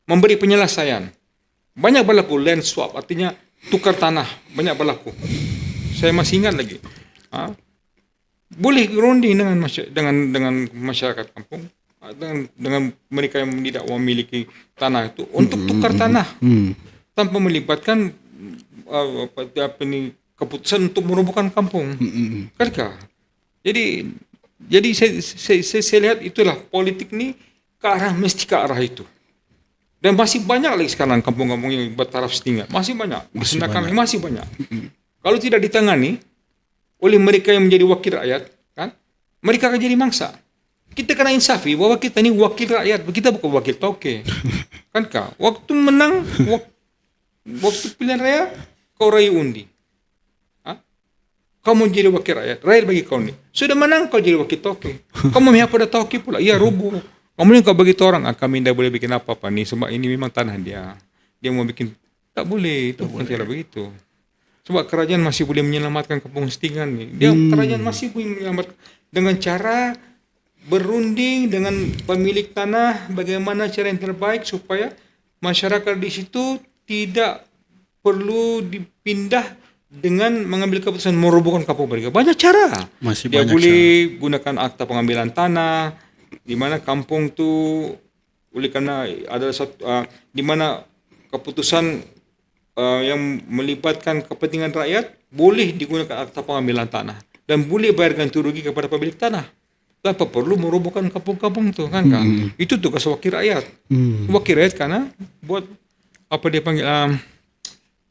memberi penyelesaian. Banyak berlaku land swap, artinya tukar tanah, banyak berlaku. Saya masih ingat lagi. Boleh runding dengan masyarakat kampung, dengan mereka yang tidak memiliki tanah itu untuk tukar tanah tanpa melibatkan keputusan untuk merobohkan kampung. Kan? Jadi saya lihat itulah politik ni mesti ke arah itu. Dan masih banyak lagi sekarang kampung-kampung yang bertaraf setingkat. Masih banyak. Masih banyak. Kalau tidak ditangani oleh mereka yang menjadi wakil rakyat, kan? Mereka akan jadi mangsa. Kita kena insafi bahwa kita ni wakil rakyat, kita bukan wakil tauke. Kan kah? Waktu menang, waktu pilihan raya, kau rayu undi. Kamu jadi wakil rakyat, rakyat bagi kau ni. Sudah menang, kau jadi wakil tauke. Kamu memang pada tauke pula, iya rubuh. Kemudian kau bagi orang, kami tidak boleh bikin apa-apa ni, sebab ini memang tanah dia. Dia mau bikin, tak boleh, itu bukan cara begitu. Sebab kerajaan masih boleh menyelamatkan kampung setinggan ni. Kerajaan masih boleh menyelamatkan dengan cara berunding dengan pemilik tanah, bagaimana cara yang terbaik supaya masyarakat di situ tidak perlu dipindah dengan mengambil keputusan merobohkan kampung mereka. Banyak cara. Dia boleh gunakan akta pengambilan tanah, di mana kampung tu oleh kerana ada satu di mana keputusan yang melibatkan kepentingan rakyat boleh digunakan akta pengambilan tanah dan boleh bayar ganti rugi kepada pemilik tanah tanpa perlu merobohkan kampung-kampung tu, kan? Itu tugas wakil rakyat. Wakil rakyat karena buat apa dia panggil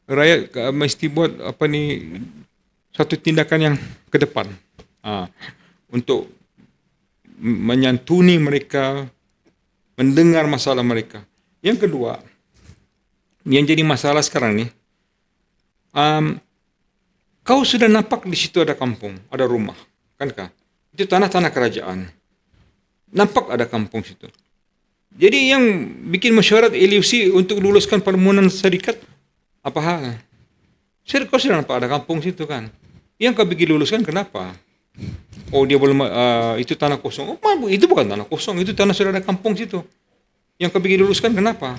rakyat mesti buat satu tindakan yang ke depan untuk menyantuni mereka, mendengar masalah mereka. Yang kedua, yang jadi masalah sekarang ni, kau sudah nampak di situ ada kampung, ada rumah, kan? Itu tanah-tanah kerajaan. Nampak ada kampung situ. Jadi yang bikin mesyuarat LUC untuk luluskan permohonan syarikat, apa hal? Kau sudah nampak ada kampung situ, kan? Yang kau bikin luluskan kenapa? Oh, dia belum, itu tanah kosong. Oh, itu bukan tanah kosong, itu tanah sudah ada kampung situ. Yang kau bikin luluskan kenapa?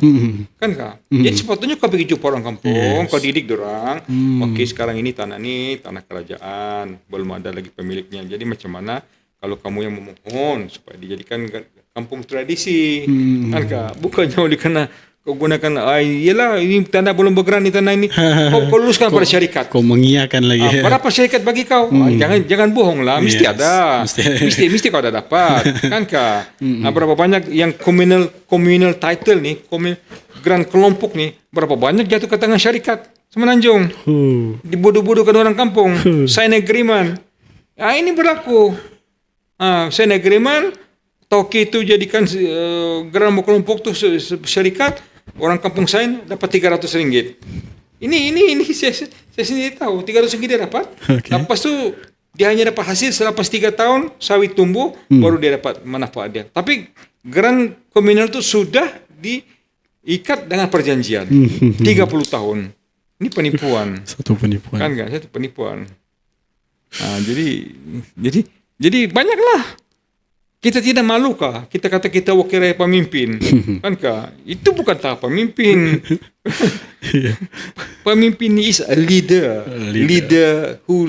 Kan kah? Jadi sepatutnya kau bikin jumpa orang kampung, kau didik dorang. Okey, sekarang ini tanah kerajaan, belum ada lagi pemiliknya. Jadi macam mana kalau kamu yang memohon supaya dijadikan kampung tradisi, kan kah? Bukannya oleh kerana kau gunakan, yelah ini tanah belum bergerak ni tanah ini, kau luluskan pada syarikat. Kau mengiyakan lagi. Berapa syarikat bagi kau? Jangan bohong lah, mesti ada. Mesti kau ada dapat, kan kah? Berapa banyak yang communal title ni, geran kelompok ni, berapa banyak jatuh ke tangan syarikat Semenanjung. Dibodoh-bodohkan orang kampung. Sign agreement. Ini berlaku. Sign agreement, tauke itu jadikan geran kelompok tu syarikat. Orang kampung sign dapat RM300. Ini saya sendiri tahu RM300 dia dapat. Lepas tu dia hanya dapat hasil selepas 3 tahun sawit tumbuh, baru dia dapat manfaat dia. Tapi geran komunal tu sudah diikat dengan perjanjian 30 tahun. Ini penipuan. Satu penipuan. Kan? Satu penipuan. Jadi banyaklah Kita tidak malukah? Kita kata kita wakil rakyat pemimpin. Kankah? Itu bukan tahap pemimpin. Pemimpin is a leader. Leader who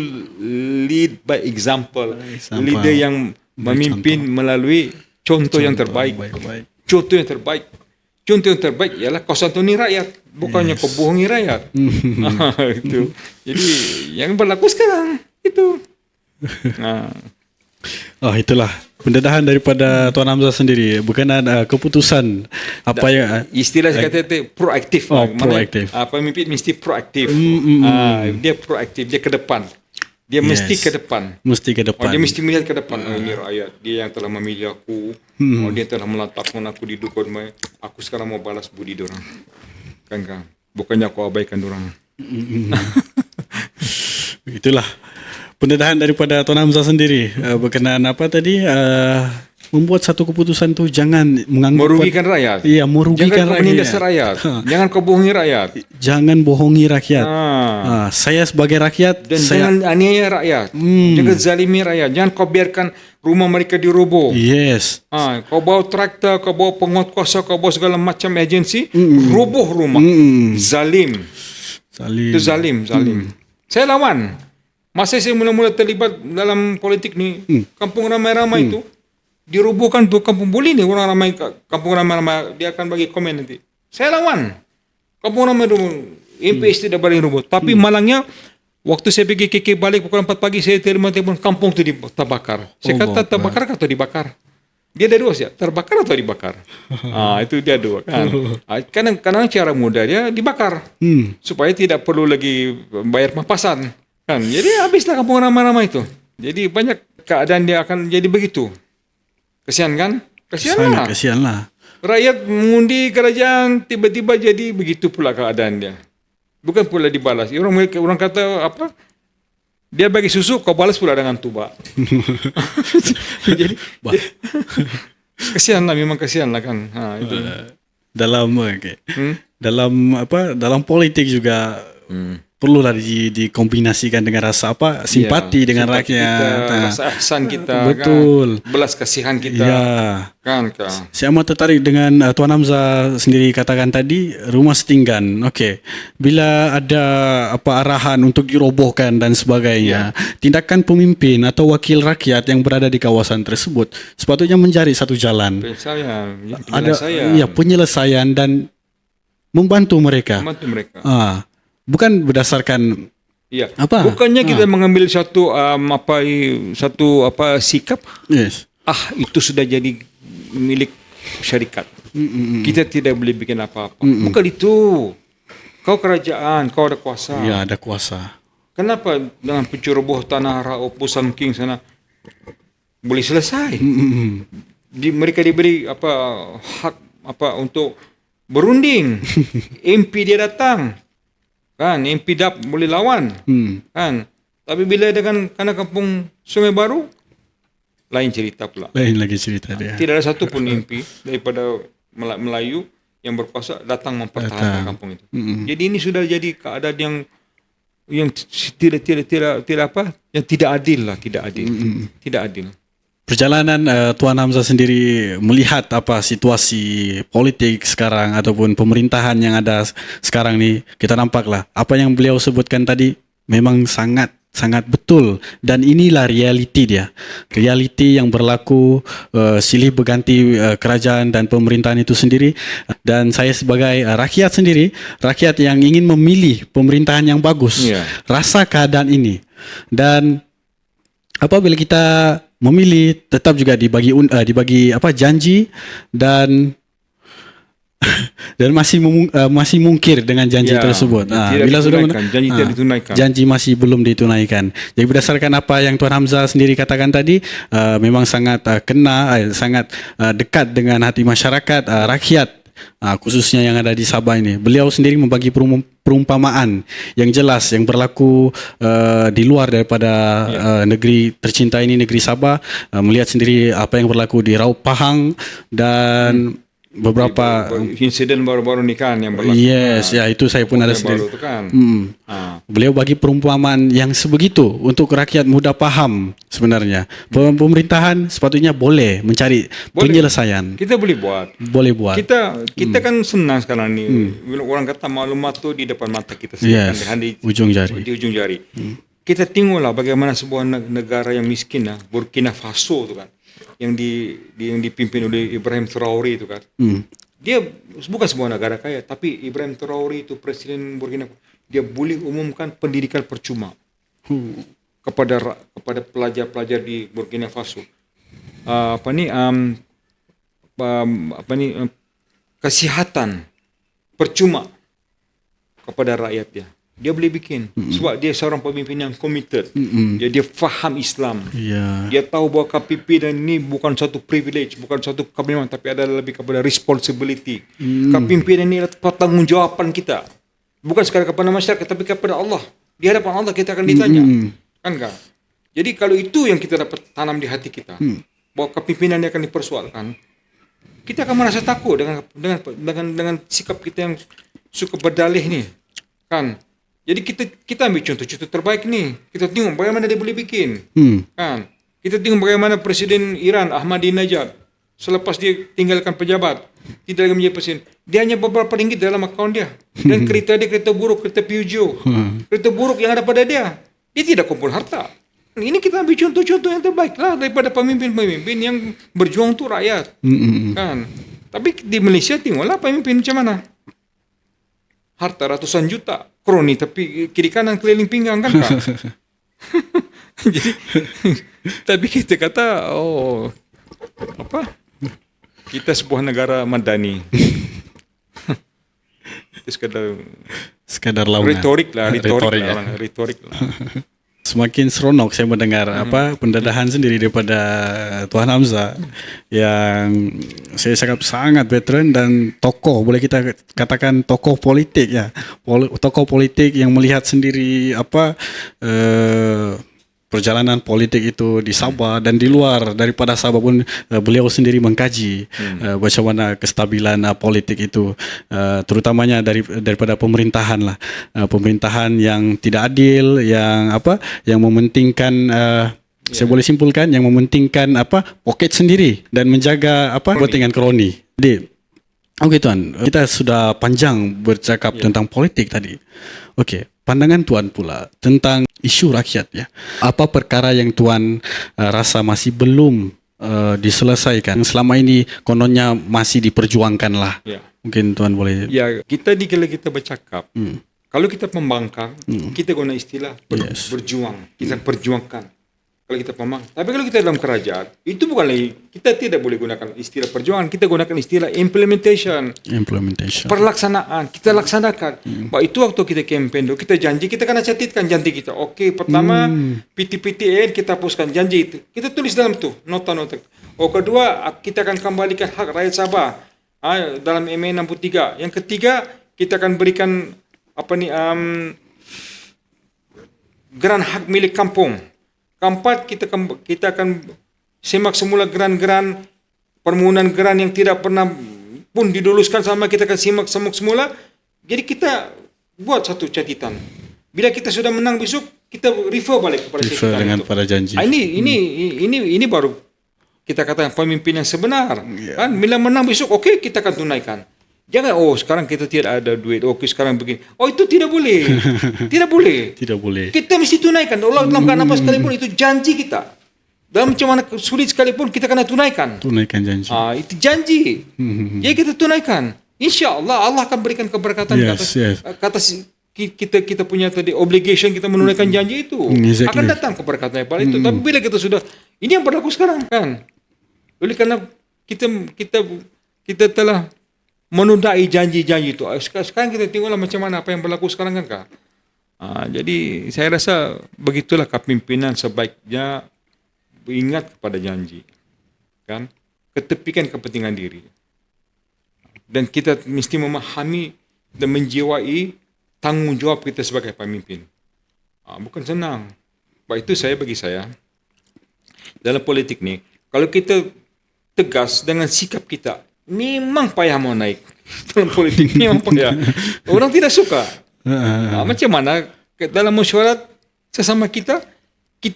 lead by example. Leader yang memimpin melalui contoh yang terbaik. Contoh yang terbaik. Contoh yang terbaik ialah kau santuni rakyat. Bukannya kau bohongi rakyat. Itu. Jadi yang berlaku sekarang itu. Oh, itulah pendedahan daripada Tuan Hamzah sendiri. Bukan ada keputusan apa yang istilah saya kata itu proaktif. Proaktif. Pemimpin mesti proaktif. Dia proaktif, dia ke depan. Dia mesti ke depan. Mesti ke depan. Dia mesti melihat ke depan. Ini rakyat, dia yang telah memilih aku. Dia telah meletakkan aku di dukun. Aku sekarang mau balas budi dorang. Kan? Bukannya aku abaikan dorang. Itulah pendedahan daripada Tuan Hamzah sendiri berkenaan apa tadi, membuat satu keputusan tu jangan merugikan rakyat. Iya, merugikan jangan menindas rakyat. Jangan kau bohongi rakyat. Jangan bohongi rakyat. Saya sebagai rakyat dan jangan aniaya rakyat. Jangan zalimi rakyat. Jangan kau biarkan rumah mereka diroboh. Yes. Kau bawa traktor, kau bawa penguat kuasa, kau bawa segala macam agensi, roboh rumah. Zalim. Itu zalim. Saya lawan. Masa saya mula-mula terlibat dalam politik ni, kampung ramai-ramai itu dirobohkan tu kampung boleh ni orang ramai, kampung ramai-ramai dia akan bagi komen nanti. Saya lawan. Kampung ramai roboh, MPS tidak boleh roboh. Tapi malangnya waktu saya pergi KK balik pukul 4 pagi saya terima telefon kampung tu terbakar. Saya kata terbakar atau dibakar? Dia ada dua saja, terbakar atau dibakar. Itu dia dua kan. Kadang-kadang cara mudah dia dibakar supaya tidak perlu lagi bayar pampasan. Kan, jadi habislah kampung ramai-ramai itu. Jadi banyak keadaan dia akan jadi begitu. Kesian kan? Kesianlah. Rakyat mengundi kerajaan, tiba-tiba jadi begitu pula keadaan dia. Bukan pula dibalas. Orang kata apa? Dia bagi susu, kau balas pula dengan tuba. Jadi memang kesianlah kan. Itu. Dalam politik juga perlulah dikombinasikan dengan rasa simpati dengan rakyat, rasa ihsan kita, betul, kan? Belas kasihan kita, kan? Saya amat tertarik dengan Tuan Hamzah sendiri katakan tadi rumah setinggan. Okey, bila ada arahan untuk dirobohkan dan sebagainya, tindakan pemimpin atau wakil rakyat yang berada di kawasan tersebut sepatutnya mencari satu jalan. Penyelesaian dan membantu mereka. Bukan berdasarkan bukannya kita mengambil satu sikap. Yes. Itu sudah jadi milik syarikat. Kita tidak boleh bikin apa-apa. Bukan itu. Kau kerajaan, kau ada kuasa. Ya, ada kuasa. Kenapa dengan penceroboh tanah Raub Pusang King sana boleh selesai? Mereka diberi hak untuk berunding. MP dia datang. Kan, MP DAP boleh lawan. Kan. Tapi bila karena kampung Sungai Baru, lain cerita pula. Lain lagi cerita dia. Tidak ada satu pun MP daripada Melayu yang berkuasa datang mempertahankan kampung itu. Jadi ini sudah jadi keadaan yang tidak adil lah, tidak adil. Perjalanan Tuan Hamzah sendiri melihat situasi politik sekarang ataupun pemerintahan yang ada sekarang ni, kita nampaklah apa yang beliau sebutkan tadi memang sangat betul dan inilah realiti dia. Realiti yang berlaku silih berganti kerajaan dan pemerintahan itu sendiri, dan saya sebagai rakyat sendiri, rakyat yang ingin memilih pemerintahan yang bagus, rasa keadaan ini. Dan apabila kita memilih tetap juga dibagi janji dan masih mungkir dengan janji tersebut. Bila sudah janji masih belum ditunaikan. Jadi berdasarkan apa yang Tuan Hamzah sendiri katakan tadi, memang sangat sangat dekat dengan hati masyarakat, rakyat, khususnya yang ada di Sabah ini. Beliau sendiri membagi perumpamaan yang jelas yang berlaku di luar daripada negeri tercinta ini, negeri Sabah. Melihat sendiri apa yang berlaku di Raub Pahang dan beberapa insiden baru-baru ni kan yang berlaku. yes, ya itu saya pun ada yang sendiri. baru tu kan. Beliau bagi perumpamaan yang sebegitu untuk rakyat mudah faham sebenarnya. Pemerintahan sepatutnya boleh mencari penyelesaian. Kita boleh buat. Boleh buat. Kita kan senang sekarang ni. Orang kata maklumat tu di depan mata kita Yes, ujung jari. Di ujung jari. Kita tengoklah bagaimana sebuah negara yang miskin lah, Burkina Faso tu kan, yang dipimpin oleh Ibrahim Traoré tu kan. Dia bukan sebuah negara kaya, tapi Ibrahim Traoré itu presiden Burkina Faso. Dia boleh umumkan pendidikan percuma kepada pelajar-pelajar di Burkina Faso. Kesihatan percuma kepada rakyatnya. Dia boleh bikin sebab dia seorang pemimpin yang committed. Dia faham Islam. Dia tahu bahawa kepimpinan ini bukan satu privilege, bukan satu kemewahan, tapi adalah lebih kepada responsibility. Kepimpinan ini adalah pertanggungjawaban kita. Bukan sekadar kepada masyarakat, tapi kepada Allah. Di hadapan Allah kita akan ditanya. Kan? Jadi kalau itu yang kita dapat tanam di hati kita, bahwa kepimpinan ini akan dipersoalkan, kita akan merasa takut dengan sikap kita yang suka berdalih ni. Kan? Jadi kita ambil contoh terbaik ni. Kita tengok bagaimana dia boleh bikin. Kan? Kita tengok bagaimana Presiden Iran Ahmadinejad selepas dia tinggalkan pejabat, tidak lagi menjadi presiden, dia hanya beberapa ringgit dalam akaun dia. Dan kereta dia kereta buruk, kereta Peugeot. Kereta buruk yang ada pada dia. Dia tidak kumpul harta. Ini kita ambil contoh-contoh yang terbaik lah daripada pemimpin-pemimpin yang berjuang untuk rakyat. Kan? Tapi di Malaysia tengoklah pemimpin macam mana. Harta ratusan juta, kroni tapi kiri kanan keliling pinggang kan Kak? Jadi, tapi kita kata, kita sebuah negara madani. Itu sekadar laungan. Retorik lah. Semakin seronok saya mendengar pendadahan sendiri daripada Tuan Hamzah yang saya cakap sangat veteran dan tokoh, boleh kita katakan tokoh politik ya. Tokoh politik yang melihat sendiri perjalanan politik itu di Sabah dan di luar daripada Sabah pun beliau sendiri mengkaji macam mana kestabilan politik itu, terutamanya daripada pemerintahan lah, pemerintahan yang tidak adil, yang mementingkan saya boleh simpulkan yang mementingkan poket sendiri dan menjaga kepentingan kroni. Jadi okey Tuan, kita sudah panjang bercakap tentang politik tadi. Okey, pandangan Tuan pula tentang isu rakyat ya. Apa perkara yang Tuan rasa masih belum diselesaikan? Selama ini kononnya masih diperjuangkan lah. Mungkin Tuan boleh. Ya, kalau kita bercakap, kalau kita pembangkang, kita guna istilah berjuang. Kita perjuangkan. Kalau kita pembangkang. Tapi kalau kita dalam kerajaan, itu bukan lagi, kita tidak boleh gunakan istilah perjuangan, kita gunakan istilah implementation. Perlaksanaan, kita laksanakan. Itu waktu kita kempen, kita janji, kita kena catatkan janji kita. Okey, pertama, PTPTN kita hapuskan janji itu. Kita tulis dalam tu, nota-nota. Kedua, kita akan kembalikan hak rakyat Sabah dalam MA 63. Yang ketiga, kita akan berikan geran hak milik kampung. Keempat, kita akan semak semula geran-geran, permohonan geran yang tidak pernah pun diluluskan sama kita akan semak semula. Jadi kita buat satu catatan. Bila kita sudah menang besok, kita refer balik kepada catatan dengan itu. pada janji. Ini baru kita katakan pemimpin yang sebenar. Kan? Bila menang besok, okey kita akan tunaikan. Jangan, sekarang kita tidak ada duit. Okey, sekarang begini. Itu tidak boleh. Tidak boleh. Tidak boleh. Kita mesti tunaikan. Allah dalam keadaan apa sekalipun, itu janji kita. Dalam macam mana sulit sekalipun, kita kena tunaikan. Tunaikan janji. Itu janji. Jadi kita tunaikan. InsyaAllah, Allah akan berikan keberkatan kata kita punya tadi obligation kita menunaikan janji itu. Akan datang keberkatan pada itu. Tapi bila kita sudah, ini yang berlaku sekarang kan. Oleh kerana kita telah menundai janji-janji itu. Sekarang kita tengoklah macam mana apa yang berlaku sekarang kan Kak. Jadi saya rasa begitulah kepimpinan sebaiknya ingat kepada janji. Kan? Ketepikan kepentingan diri. Dan kita mesti memahami dan menjiwai tanggungjawab kita sebagai pemimpin. Bukan senang. Sebab itu bagi saya dalam politik ni, kalau kita tegas dengan sikap kita, memang payah mau naik dalam politik, memang payah. Orang tidak suka. Macam mana dalam mesyuarat sesama kita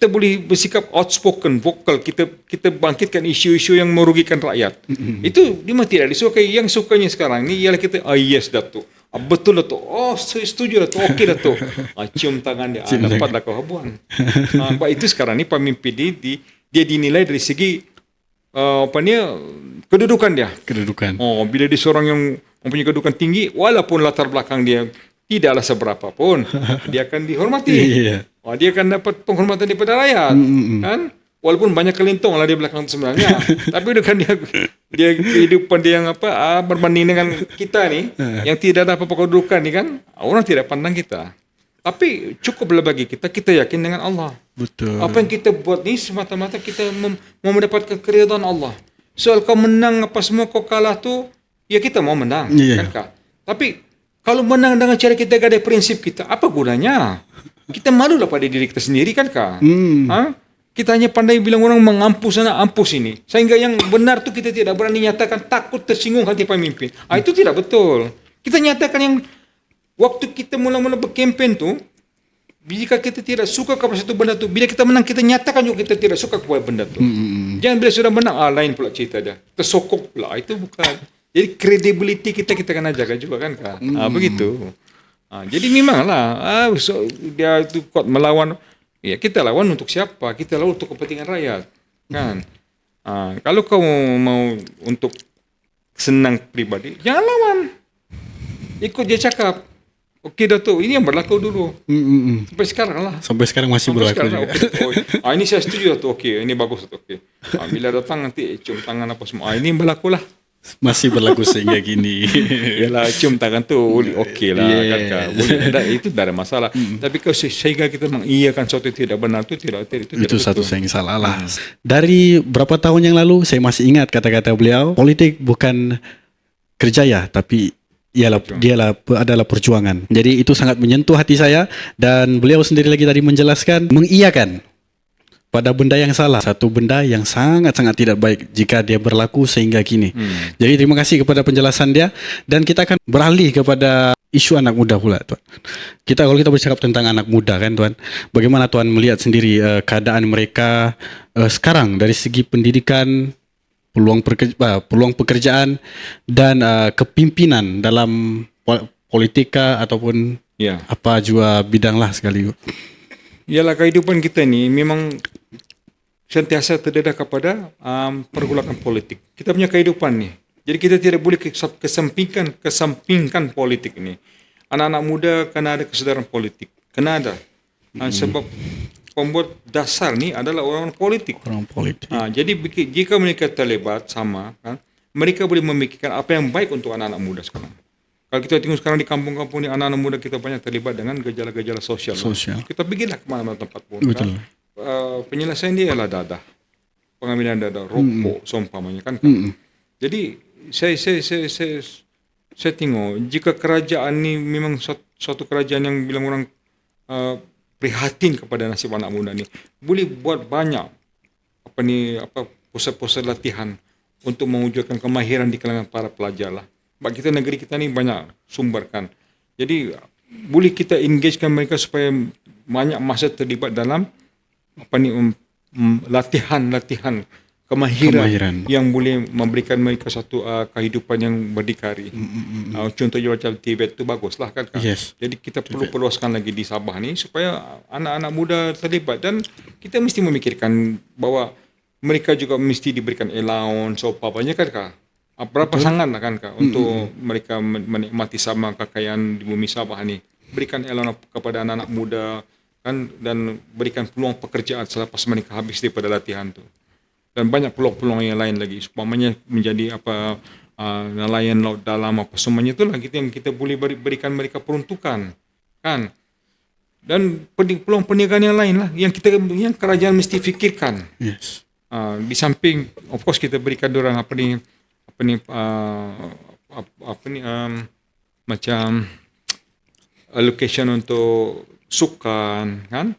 boleh bersikap outspoken, vokal, kita bangkitkan isu-isu yang merugikan rakyat. Itu memang tidak disukai. Yang sukanya sekarang ni ialah kita, yes Datuk, betul Datuk, saya setuju Datuk, okey Datuk, cium tangan dia, dapatlah kau habuan. Sebab itu sekarang ni pemimpin dia dinilai dari segi kedudukan dia. Kedudukan. Bila dia seorang yang mempunyai kedudukan tinggi, walaupun latar belakang dia tidaklah seberapa pun, dia akan dihormati. Dia akan dapat penghormatan daripada rakyat. Kan? Walaupun banyak kelintong lah di belakang itu sebenarnya. Tapi kan dia kehidupan dia yang berbanding dengan kita ni, yang tidak ada apa-apa kedudukan ni kan, orang tidak pandang kita. Tapi cukuplah bagi kita yakin dengan Allah. Betul. Apa yang kita buat ni semata-mata kita mau mendapatkan keridhaan Allah. Soal kau menang apa semua, kau kalah tu, ya kita mau menang. Kan, Kak? Tapi kalau menang dengan cara kita gak ada prinsip kita, apa gunanya? Kita malulah pada diri kita sendiri kan, Kak? Kita hanya pandai bilang orang mengampus sana, ampus ini. Sehingga yang benar tu kita tidak berani nyatakan, takut tersinggung hati pemimpin. Itu tidak betul. Kita nyatakan yang waktu kita mula-mula berkempen tu, jika kita tidak suka kepada satu benda tu, bila kita menang, kita nyatakan juga kita tidak suka kepada benda tu. Jangan bila sudah menang, lain pula cerita dia. Tersokok pula. Itu bukan. Jadi credibility kita kena jaga juga kan, Kak? Begitu. Jadi memanglah dia itu kuat melawan. Ya, kita lawan untuk siapa? Kita lawan untuk kepentingan rakyat, kan? Kalau kau mau untuk senang pribadi, jangan lawan. Ikut dia cakap. Okey Datuk, ini yang berlaku dulu. Sampai sekarang lah. Sampai sekarang masih berlaku juga. Ini saya setuju Datuk. Okey, ini bagus Datuk. Okey. Bila datang nanti cium tangan apa semua. Ini berlaku lah. Masih berlaku sehingga kini. Yalah, cium tangan tu okey lah. Kan? Boleh, itu tak ada masalah. Tapi kalau sehingga kita mengiyakan sesuatu yang tidak benar itu tidak satu yang salah lah. Dari berapa tahun yang lalu saya masih ingat kata-kata beliau, politik bukan kerjaya tapi dialah adalah perjuangan. Jadi itu sangat menyentuh hati saya, dan beliau sendiri lagi tadi menjelaskan mengiyakan pada benda yang salah, satu benda yang sangat-sangat tidak baik jika dia berlaku sehingga kini. Jadi terima kasih kepada penjelasan dia, dan kita akan beralih kepada isu anak muda pula, Tuan. Kalau kita bercakap tentang anak muda kan, Tuan, bagaimana Tuan melihat sendiri keadaan mereka sekarang dari segi pendidikan, peluang pekerjaan dan kepimpinan dalam politika ataupun apa juga bidang lah sekali. Ialah kehidupan kita ni memang sentiasa terdedah kepada pergolakan politik. Kita punya kehidupan ni. Jadi kita tidak boleh kesampingkan politik ni. Anak-anak muda kena ada kesedaran politik. Kena ada. Sebab pembuat dasar ni adalah orang politik. Orang politik. Jadi jika mereka terlibat sama, kan, mereka boleh memikirkan apa yang baik untuk anak-anak muda sekarang. Kalau kita tengok sekarang di kampung-kampung ni, anak-anak muda kita banyak terlibat dengan gejala-gejala sosial. Kita pergilah ke mana-mana tempat pun. Betul. Kan? Penyelesaian dia ialah dadah. Pengambilan dadah, rokok, seumpamanya kan. Jadi saya tengok jika kerajaan ni memang suatu kerajaan yang bilang orang prihatin kepada nasib anak muda ni, boleh buat banyak pusat-pusat latihan untuk mewujudkan kemahiran di kalangan para pelajar lah. Sebab kita negeri kita ni banyak sumberkan. Jadi boleh kita engagekan mereka supaya banyak masa terlibat dalam latihan kemahiran yang boleh memberikan mereka satu kehidupan yang berdikari. Contohnya macam Tibet tu baguslah kan. Yes. Jadi kita perlu perluaskan lagi di Sabah ni supaya anak-anak muda terlibat, dan kita mesti memikirkan bahawa mereka juga mesti diberikan allowance apa-apanya kan, Kak. Berapa sangatlah kan, Kak, untuk mereka menikmati sama kekayaan di bumi Sabah ni. Berikan allowance kepada anak-anak muda kan, dan berikan peluang pekerjaan selepas mereka habis daripada latihan tu. Dan banyak peluang-peluang yang lain lagi, umpamanya menjadi nelayan laut dalam apa semuanya, itulah yang kita boleh berikan mereka peruntukan kan. Dan peluang perniagaan yang lain lah yang kerajaan mesti fikirkan. Yes. Di samping of course kita berikan dorang macam allocation untuk sukan kan,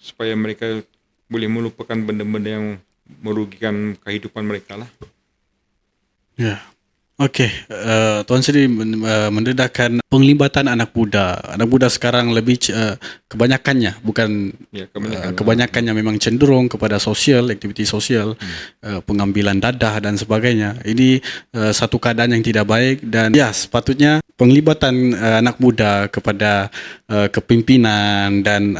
supaya mereka boleh melupakan benda-benda yang merugikan kehidupan mereka lah. Ya. Okey, Tuan Sri mendedahkan penglibatan anak muda. Anak muda sekarang lebih kebanyakannya, bukan Ya, kebanyakan. kebanyakannya memang cenderung kepada sosial, aktiviti sosial, pengambilan dadah dan sebagainya. Ini satu keadaan yang tidak baik dan ya sepatutnya penglibatan anak muda kepada kepimpinan dan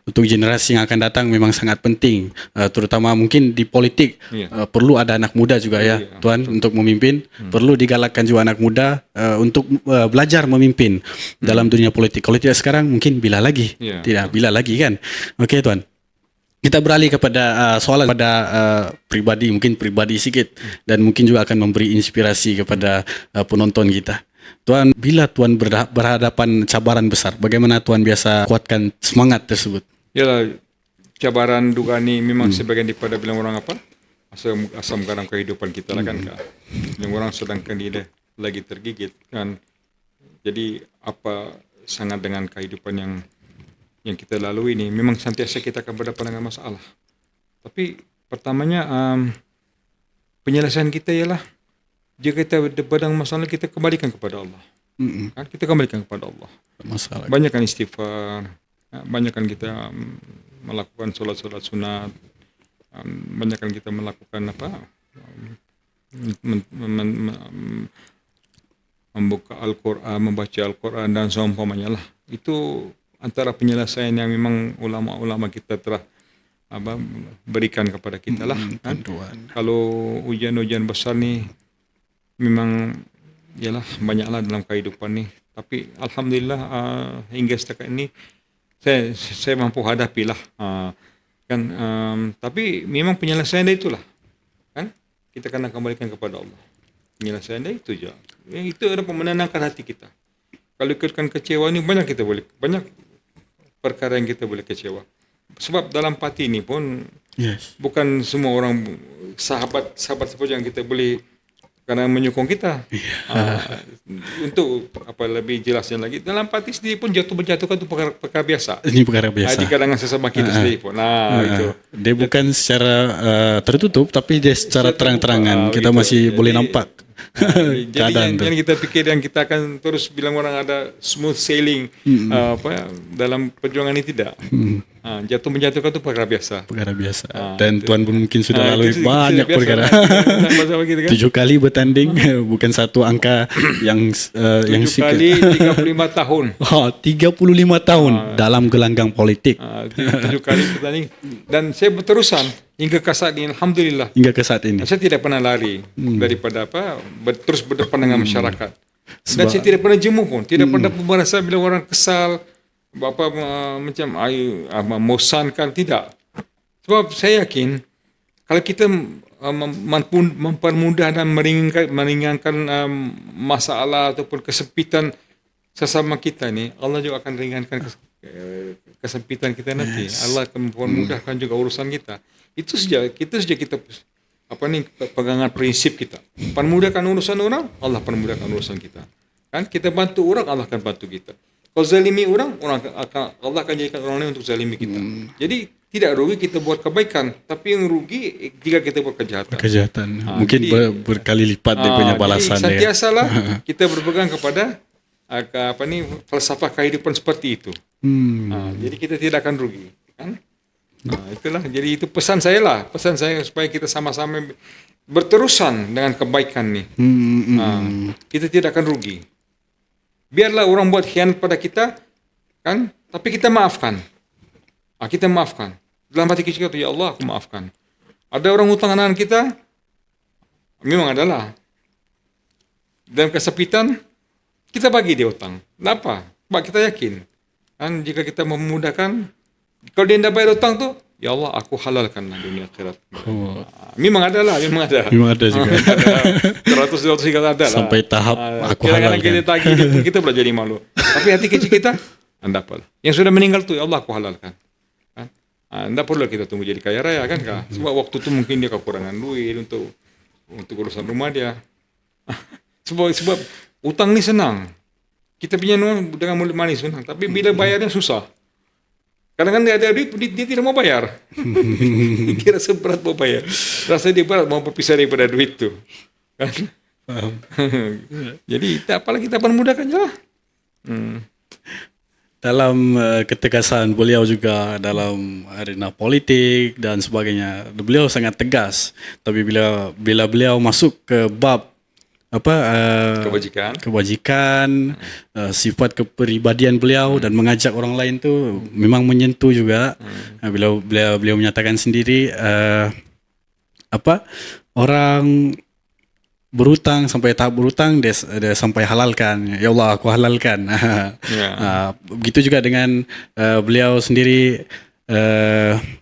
untuk generasi yang akan datang memang sangat penting, terutama mungkin di politik. Ya. Perlu ada anak muda juga ya, Ya, Tuan, untuk memimpin. Perlu digalakkan juga anak muda untuk belajar memimpin dalam dunia politik. Kalau tidak sekarang mungkin bila lagi. Ya. Tidak bila lagi kan. Okey, Tuan. Kita beralih kepada soalan pada pribadi, mungkin pribadi sikit, dan mungkin juga akan memberi inspirasi kepada penonton kita. Tuan, bila Tuan berhadapan cabaran besar, bagaimana Tuan biasa kuatkan semangat tersebut? Yalah, cabaran duga ni memang sebagian daripada bilang orang apa? Asam garam kehidupan kita lah kan. Yang orang sedangkan dia lagi tergigit kan. Jadi apa sangat dengan kehidupan yang kita lalui ini, memang sentiasa kita akan berhadapan dengan masalah. Tapi pertamanya penyelesaian kita ialah jika kita berhadapan masalah, kita kembalikan kepada Allah. Kan kita kembalikan kepada Allah. Masalah. Banyakkan istighfar, banyakkan kita melakukan solat-solat sunat, banyakkan kita melakukan membuka Al-Quran, membaca Al-Quran dan seumpamanya lah. Itu antara penyelesaian yang memang ulama-ulama kita telah berikan kepada kita lah. Kan? Kalau ujian-ujian besar ni memang ialah banyaklah dalam kehidupan ni. Tapi alhamdulillah hingga setakat ini saya mampu hadapilah. Kan tapi memang penyelesaian dia itulah. Kan? Kita kena kembalikan kepada Allah. Penyelesaian dia itu je. Itu adalah menenangkan hati kita. Kalau ikutkan kecewa ni banyak perkara yang kita boleh kecewa. Sebab dalam parti ni pun bukan semua orang sahabat seperti yang kita boleh kerana menyokong kita. Untuk lebih jelasnya lagi, dalam parti sendiri pun berjatuhkan itu perkara biasa. Ini perkara biasa. Di kalangan sesama kita sendiri pun. Itu. Dia bukan secara tertutup, tapi dia secara terang-terangan. Kita masih boleh nampak. Jadi yang kita fikir, yang kita akan terus bilang orang ada smooth sailing dalam perjuangan ini, tidak. Jatuh menjatuhkan itu perkara biasa. Dan Tuan pun mungkin sudah lalui banyak perkara. 7 kali bertanding, bukan satu angka yang 7 kali 35 tahun. 35 tahun dalam gelanggang politik. 7 kali bertanding, dan saya berterusan hingga ke saat ini, alhamdulillah. Hingga ke saat ini. Saya tidak pernah lari daripada terus berdepan dengan masyarakat. Dan saya tidak pernah jemu pun, tidak pernah merasa bila orang kesal, macam membosankan, tidak. Sebab saya yakin kalau kita mampu mempermudah dan meringankan masalah ataupun kesempitan sesama kita ni, Allah juga akan ringankan kesempitan kita nanti. Allah akan mempermudahkan juga urusan kita. Itu saja kita pegangan prinsip kita. Permudahkan urusan orang, Allah permudahkan urusan kita. Kan kita bantu orang, Allah akan bantu kita. Kalau zalimi orang Allah akan jadikan orang lain untuk zalimi kita. Jadi tidak rugi kita buat kebaikan, tapi yang rugi jika kita buat kejahatan. Mungkin berkali lipat dia punya balasan. Jadi sentiasalah kita berpegang kepada falsafah kehidupan seperti itu. Jadi kita tidak akan rugi, kan? Itulah. Jadi itu pesan saya supaya kita sama-sama berterusan dengan kebaikan ni. Kita tidak akan rugi. Biarlah orang buat khianat pada kita, kan? Tapi kita maafkan. Kita maafkan. Dalam hati kita, ya Allah, aku maafkan. Ada orang hutang dengan kita, memang adalah. Dalam kesepitan, kita bagi dia hutang. Kenapa? Sebab kita yakin. Kan, jika kita memudahkan, kalau dia tidak bayar hutang tu, ya Allah, aku halalkanlah dunia akhirat. Memang ada juga. 100-200 kata ada lah. Sampai tahap aku halalkan. Kita tagih, kita boleh jadi malu. Tapi hati kecil kita, anda apalah. Yang sudah meninggal tu, ya Allah, aku halalkan. Anda perlu kita tunggu jadi kaya raya, kan? Sebab waktu tu mungkin dia kekurangan duit untuk urusan rumah dia. Sebab utang ni senang. Kita punya dengan mulut manis senang. Tapi bila bayarnya susah. Kadang-kadang dia ada duit, dia tidak mau bayar. Dia rasa berat mau bayar. Rasa dia berat mau berpisah daripada duit tu. Kan? Jadi tak apalah, kita permudahkan je lah. Dalam ketegasan beliau juga dalam arena politik dan sebagainya, beliau sangat tegas. Tapi bila beliau masuk ke bab kebajikan, sifat kepribadian beliau dan mengajak orang lain tu memang menyentuh juga. Beliau menyatakan sendiri orang berhutang sampai tahap berhutang dia sampai halalkan, ya Allah aku halalkan. Begitu juga dengan beliau sendiri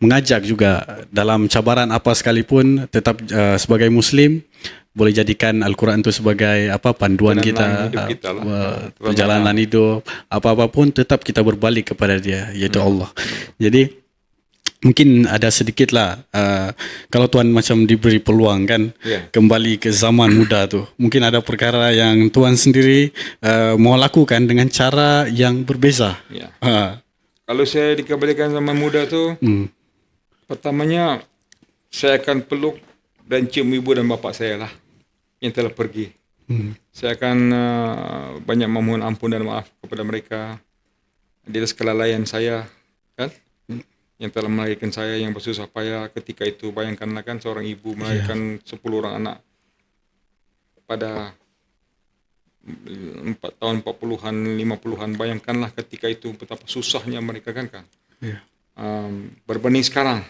mengajak juga dalam cabaran apa sekalipun tetap sebagai Muslim boleh jadikan Al-Quran itu sebagai panduan kita, perjalanan hidup, apa-apa pun tetap kita berbalik kepada dia, iaitu Allah. Jadi mungkin ada sedikit lah kalau Tuan macam diberi peluang kan kembali ke zaman muda tu, mungkin ada perkara yang Tuan sendiri mau lakukan dengan cara yang berbeza. Kalau saya dikembalikan zaman muda tu, pertamanya saya akan peluk dan cium ibu dan bapa saya lah yang telah pergi. Saya akan banyak memohon ampun dan maaf kepada mereka di atas kelalaian saya kan, yang telah melahirkan saya yang bersusah payah ketika itu. Bayangkanlah kan seorang ibu melahirkan 10 orang anak pada 4 tahun 40-an 50-an. Bayangkanlah ketika itu betapa susahnya mereka kan. Berbanding sekarang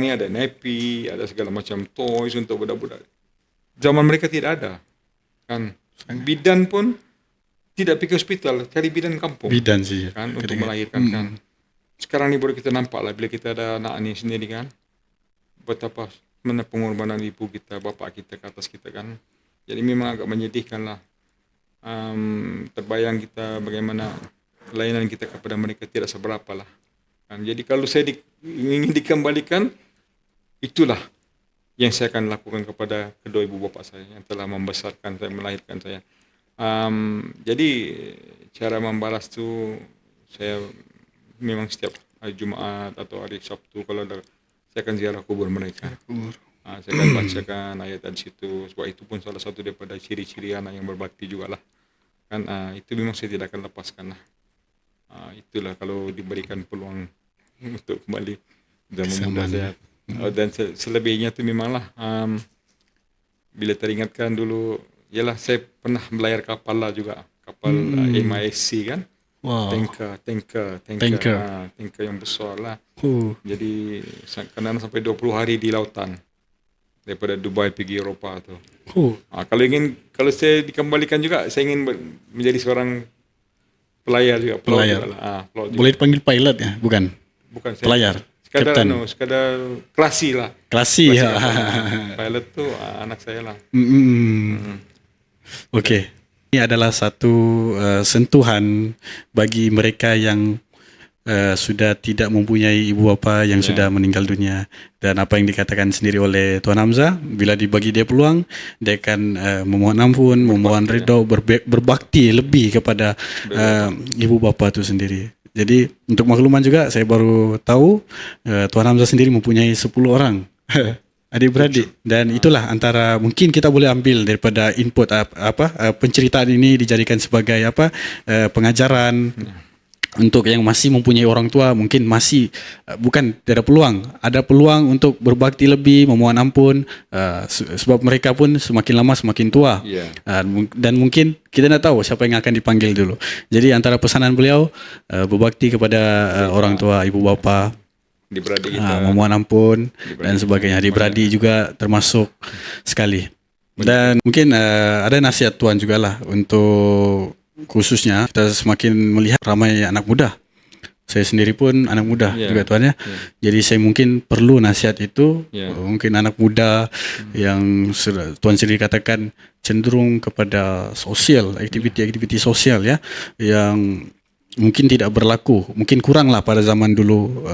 ni ada nappy, ada segala macam toys untuk budak-budak. Zaman mereka tidak ada kan. Bidan pun tidak pergi hospital, cari bidan kampung. Bidan sih kan untuk melahirkan kan. Sekarang ni baru kita nampak lah bila kita ada anak ni sendiri kan, betapa mana pengorbanan ibu kita, bapa kita ke atas kita kan. Jadi memang agak menyedihkan lah. Terbayang kita bagaimana layanan kita kepada mereka tidak seberapa lah kan. Jadi kalau saya ingin dikembalikan, itulah yang saya akan lakukan kepada kedua ibu bapa saya yang telah membesarkan saya, melahirkan saya. Jadi cara membalas tu, saya memang setiap hari Jumaat atau hari Sabtu kalau ada, saya akan ziarah kubur mereka. Saya akan bacakan ayat di situ, sebab itu pun salah satu daripada ciri-ciri anak yang berbakti jugalah kan. Itu memang saya tidak akan lepaskan lah. Itulah kalau diberikan peluang untuk kembali dan memudah saya. Dan selebihnya tu memanglah bila teringatkan dulu, ialah saya pernah melayar kapal lah juga, kapal MISC kan. Tanker yang besar lah. Jadi kadang sampai 20 hari di lautan daripada Dubai pergi Eropah tu. Kalau saya dikembalikan juga, saya ingin menjadi seorang pelayar juga. Pelayar. Boleh dipanggil pilot ya? Bukan saya pelayar. Sekadar klasi lah. Klasi ya. Pilot tu anak saya lah. Okey. Ini adalah satu sentuhan bagi mereka yang sudah tidak mempunyai ibu bapa yang sudah meninggal dunia. Dan apa yang dikatakan sendiri oleh Tuan Hamzah, bila dibagi dia peluang, dia akan memohon ampun, memohon redha, berbakti lebih kepada ibu bapa itu sendiri. Jadi untuk makluman juga, saya baru tahu Tuan Hamzah sendiri mempunyai 10 orang adik-beradik, dan itulah antara mungkin kita boleh ambil daripada input penceritaan ini dijadikan sebagai pengajaran untuk yang masih mempunyai orang tua. Mungkin masih bukan tidak ada peluang, ada peluang untuk berbakti lebih, memohon ampun, sebab mereka pun semakin lama semakin tua. Dan mungkin kita tidak tahu siapa yang akan dipanggil dulu. Jadi antara pesanan beliau, berbakti kepada orang tua, ibu bapa, adik-beradik kita, memohon ampun dan sebagainya. Adik-beradik juga termasuk sekali. Dan mungkin ada nasihat Tuan jugalah untuk, khususnya kita semakin melihat ramai anak muda. Saya sendiri pun anak muda juga Tuan ya. Jadi saya mungkin perlu nasihat itu. Mungkin anak muda yang Tuan sendiri katakan cenderung kepada sosial, aktiviti-aktiviti sosial ya, yang mungkin tidak berlaku, mungkin kuranglah pada zaman dulu,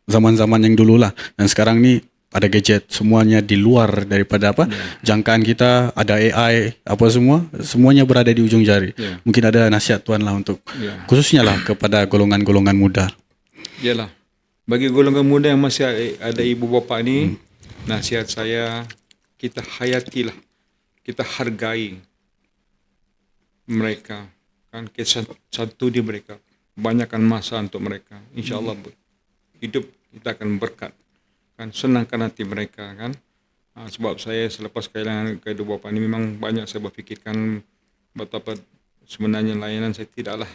zaman-zaman yang dululah. Dan sekarang ni ada gadget, semuanya di luar daripada jangkaan kita, ada AI, semuanya berada di ujung jari. Mungkin ada nasihat Tuan lah untuk khususnya lah kepada golongan-golongan muda. Yalah, bagi golongan muda yang masih ada ibu bapa ni, nasihat saya, kita hayatilah kita hargai mereka, kan, satu di mereka, banyakkan masa untuk mereka, insyaallah hidup kita akan berkat, kan, senangkan hati mereka, kan. Sebab saya selepas kehilangan kedua bapa ini memang banyak saya berfikirkan betapa sebenarnya layanan saya tidaklah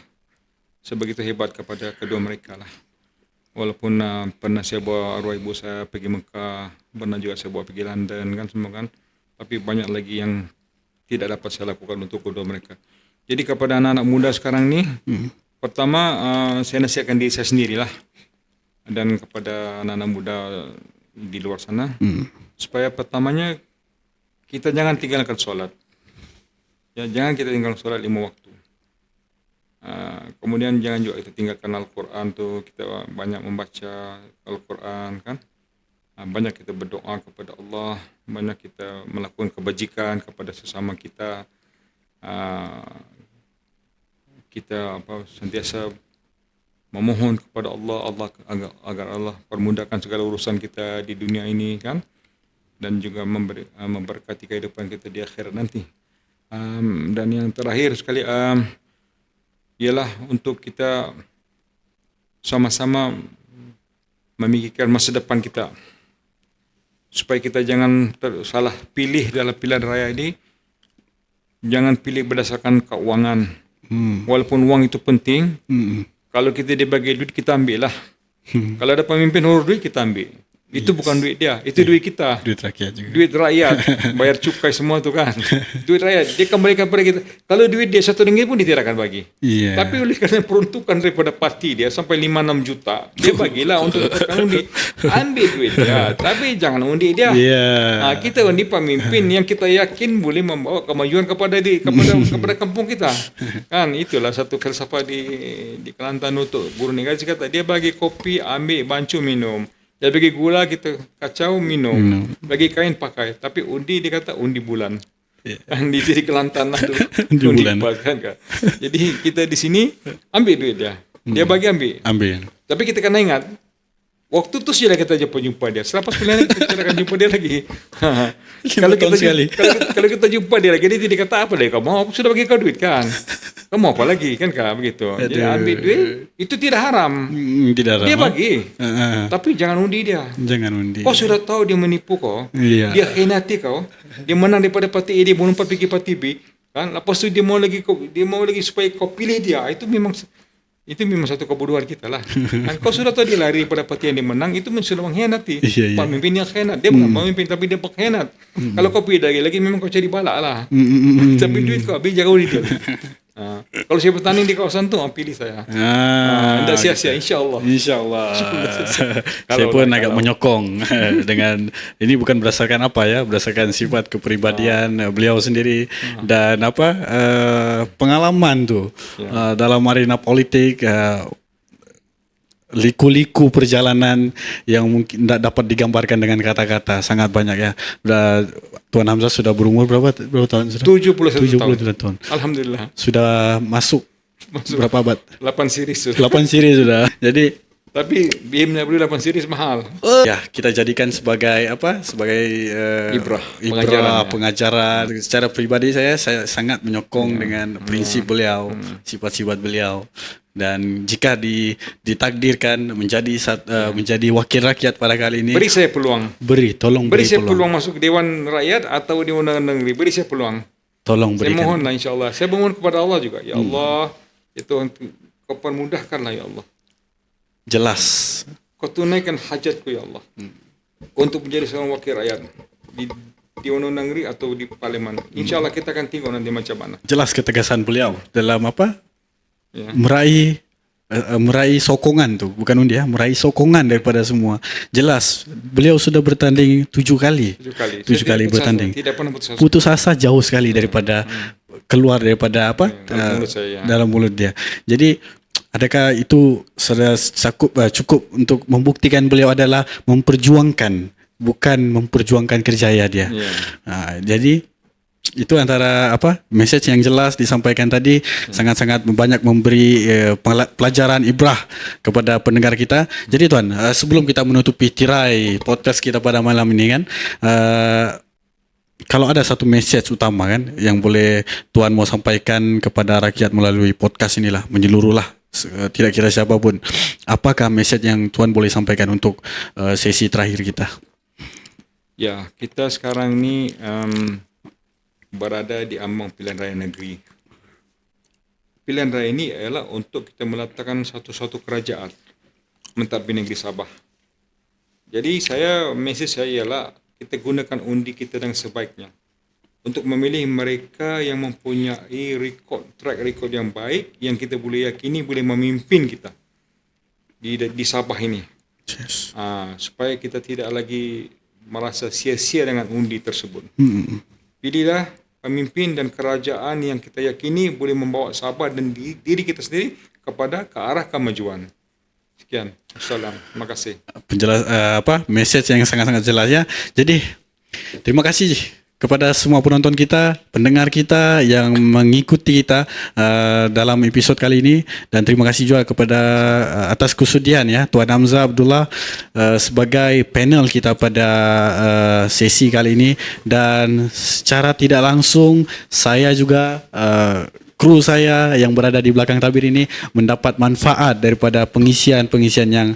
sebegitu hebat kepada kedua mereka lah. Walaupun pernah saya bawa arwah ibu saya pergi Mekah, pernah juga saya bawa pergi London, kan, semua, kan, tapi banyak lagi yang tidak dapat saya lakukan untuk kedua mereka. Jadi kepada anak-anak muda sekarang ni, pertama saya nasihatkan diri saya sendirilah, dan kepada anak-anak muda di luar sana, supaya pertamanya kita jangan tinggalkan solat. Ya, jangan kita tinggalkan solat 5 waktu. Kemudian jangan juga kita tinggalkan Al-Quran tu, kita banyak membaca Al-Quran, kan. Banyak kita berdoa kepada Allah, banyak kita melakukan kebajikan kepada sesama kita. Kita sentiasa memohon kepada Allah agar Allah permudahkan segala urusan kita di dunia ini, kan, dan juga memberkati kehidupan kita di akhirat nanti. Dan yang terakhir sekali ialah untuk kita sama-sama memikirkan masa depan kita, supaya kita jangan salah pilih dalam pilihan raya ini. Jangan pilih berdasarkan keuangan. Walaupun uang itu penting, kalau kita dibagi duit, kita ambil lah. Kalau ada pemimpin huruf duit, kita ambil. Itu bukan duit dia, itu duit kita. Duit rakyat juga. Duit rakyat, bayar cukai semua tu, kan. Duit rakyat, dia kembalikan kepada kita. Kalau duit dia RM1 pun dia tidak akan bagi. Tapi oleh kerana peruntukan daripada parti dia sampai 5-6 juta, dia bagilah untuk dapatkan undi. Ambil duit dia, tapi jangan undi dia. Kita undi pemimpin yang kita yakin boleh membawa kemajuan kepada kampung kita. Kan, itulah satu filsafat di Kelantan untuk guru negara. Dia kata, dia bagi kopi, ambil bancu minum. Dia bagi gula, kita kacau, minum. Bagi kain, pakai. Tapi undi, dia kata undi bulan. Kan di Kelantan lah tu. Undi bulan. Kan. Jadi kita di sini ambil duit dia. Dia bagi ambil. Tapi kita kena ingat, waktu tu saja kita jumpa dia. Selepas pilihan kita tidak akan jumpa dia lagi. Kalau kita jumpa dia lagi, dia kata apa lagi kau mau? Aku sudah bagi kau duit, kan. Kau mau apa lagi, kan, begitu. Jadi ambil duit itu tidak haram. Tidak haram. Dia bagi. Tapi jangan undi dia. Jangan undi. Kau sudah tahu dia menipu kau. Dia khianati kau. Dia menang daripada parti A, dia melompat pergi parti B, kan. Lepas tu dia mau lagi supaya kau pilih dia. Itu memang satu kebodohan kita lah. Kan, kau sudah tahu dia lari daripada parti yang dia menang, itu sudah mengkhianati. Pemimpin yang khianat. Dia bukan pemimpin, tapi dia pengkhianat. Kalau kau pilih lagi memang kau cari balak lah. Tapi duit kau habis, jangan undi dia. Kalau saya bertanding di kawasan tu, pilih saya. Tidak sia-sia, insyaAllah. Saya pun agak menyokong dengan ini, bukan berdasarkan apa ya, berdasarkan sifat kepribadian beliau sendiri dan pengalaman tu dalam arena politik. Liku-liku perjalanan yang mungkin tidak dapat digambarkan dengan kata-kata, sangat banyak ya. Tuan Hamzah sudah berumur berapa tahun sudah? 71 tahun. Alhamdulillah. Sudah masuk berapa abad? 8 series sudah. 8 series sudah. Jadi tapi BM-nya beli 8 series mahal. Ya, kita jadikan sebagai ibrah, pengajaran. Secara pribadi saya sangat menyokong dengan prinsip beliau, sifat-sifat beliau. Dan jika ditakdirkan menjadi wakil rakyat pada kali ini, beri saya peluang. Beri saya peluang masuk Dewan Rakyat atau Dewan Undang-Undang Negeri. Beri saya peluang. Tolong berikan. Saya mohonlah, insyaAllah. Saya mohon kepada Allah juga. Ya Allah, itu kau permudahkanlah, ya Allah. Jelas. Kau tunaikan hajatku, ya Allah. Untuk menjadi seorang wakil rakyat di Dewan Undang-Undang Negeri atau di Parlimen. InsyaAllah kita akan tengok nanti macam mana. Jelas ketegasan beliau dalam meraih sokongan tu, bukan undi ya, meraih sokongan daripada semua. Jelas beliau sudah bertanding 7 kali. 7 kali bertanding. Tidak pernah putus asa jauh sekali daripada keluar daripada dalam mulut dia. Jadi adakah itu sudah cukup untuk membuktikan beliau adalah memperjuangkan, bukan memperjuangkan kerjaya dia. Jadi itu antara message yang jelas disampaikan tadi, sangat-sangat banyak memberi pelajaran ibrah kepada pendengar kita. Jadi tuan, sebelum kita menutupi tirai podcast kita pada malam ini kan, kalau ada satu message utama kan yang boleh Tuan mau sampaikan kepada rakyat melalui podcast inilah, menyeluruh lah, tidak kira siapapun, apakah message yang Tuan boleh sampaikan untuk sesi terakhir kita? Ya, kita sekarang ni berada di ambang pilihan raya negeri. Pilihan raya ini ialah untuk kita meletakkan satu-satu kerajaan mentadbir negeri Sabah. Jadi mesej saya ialah kita gunakan undi kita dengan sebaiknya untuk memilih mereka yang mempunyai track record yang baik, yang kita boleh yakini boleh memimpin kita di Sabah ini. Yes. Supaya kita tidak lagi merasa sia-sia dengan undi tersebut. Pilihlah pemimpin dan kerajaan yang kita yakini boleh membawa Sabah dan diri kita sendiri ke arah kemajuan. Sekian. Assalamualaikum. Terima kasih. Message yang sangat-sangat jelas ya. Jadi terima kasih kepada semua penonton kita, pendengar kita yang mengikuti kita dalam episod kali ini, dan terima kasih juga kepada atas kesudian ya Tuan Hamzah Abdullah sebagai panel kita pada sesi kali ini. Dan secara tidak langsung saya juga kru saya yang berada di belakang tabir ini mendapat manfaat daripada pengisian yang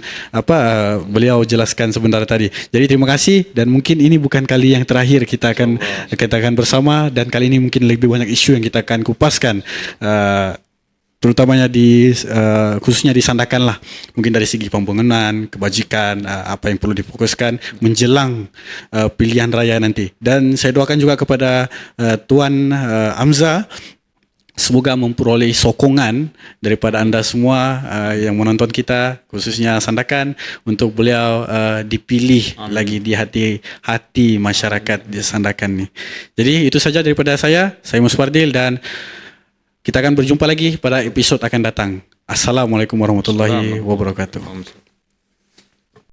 beliau jelaskan sebentar tadi. Jadi terima kasih, dan mungkin ini bukan kali yang terakhir kita akan bersama, dan kali ini mungkin lebih banyak isu yang kita akan kupaskan, terutamanya khususnya di Sandakan lah, mungkin dari segi pembangunan, kebajikan, apa yang perlu difokuskan menjelang pilihan raya nanti. Dan saya doakan juga kepada Tuan Hamzah, semoga memperoleh sokongan daripada anda semua yang menonton kita, khususnya Sandakan, untuk beliau dipilih lagi di hati masyarakat di Sandakan ni. Jadi itu saja daripada saya Musfardil, dan kita akan berjumpa lagi pada episod akan datang. Assalamualaikum warahmatullahi wabarakatuh.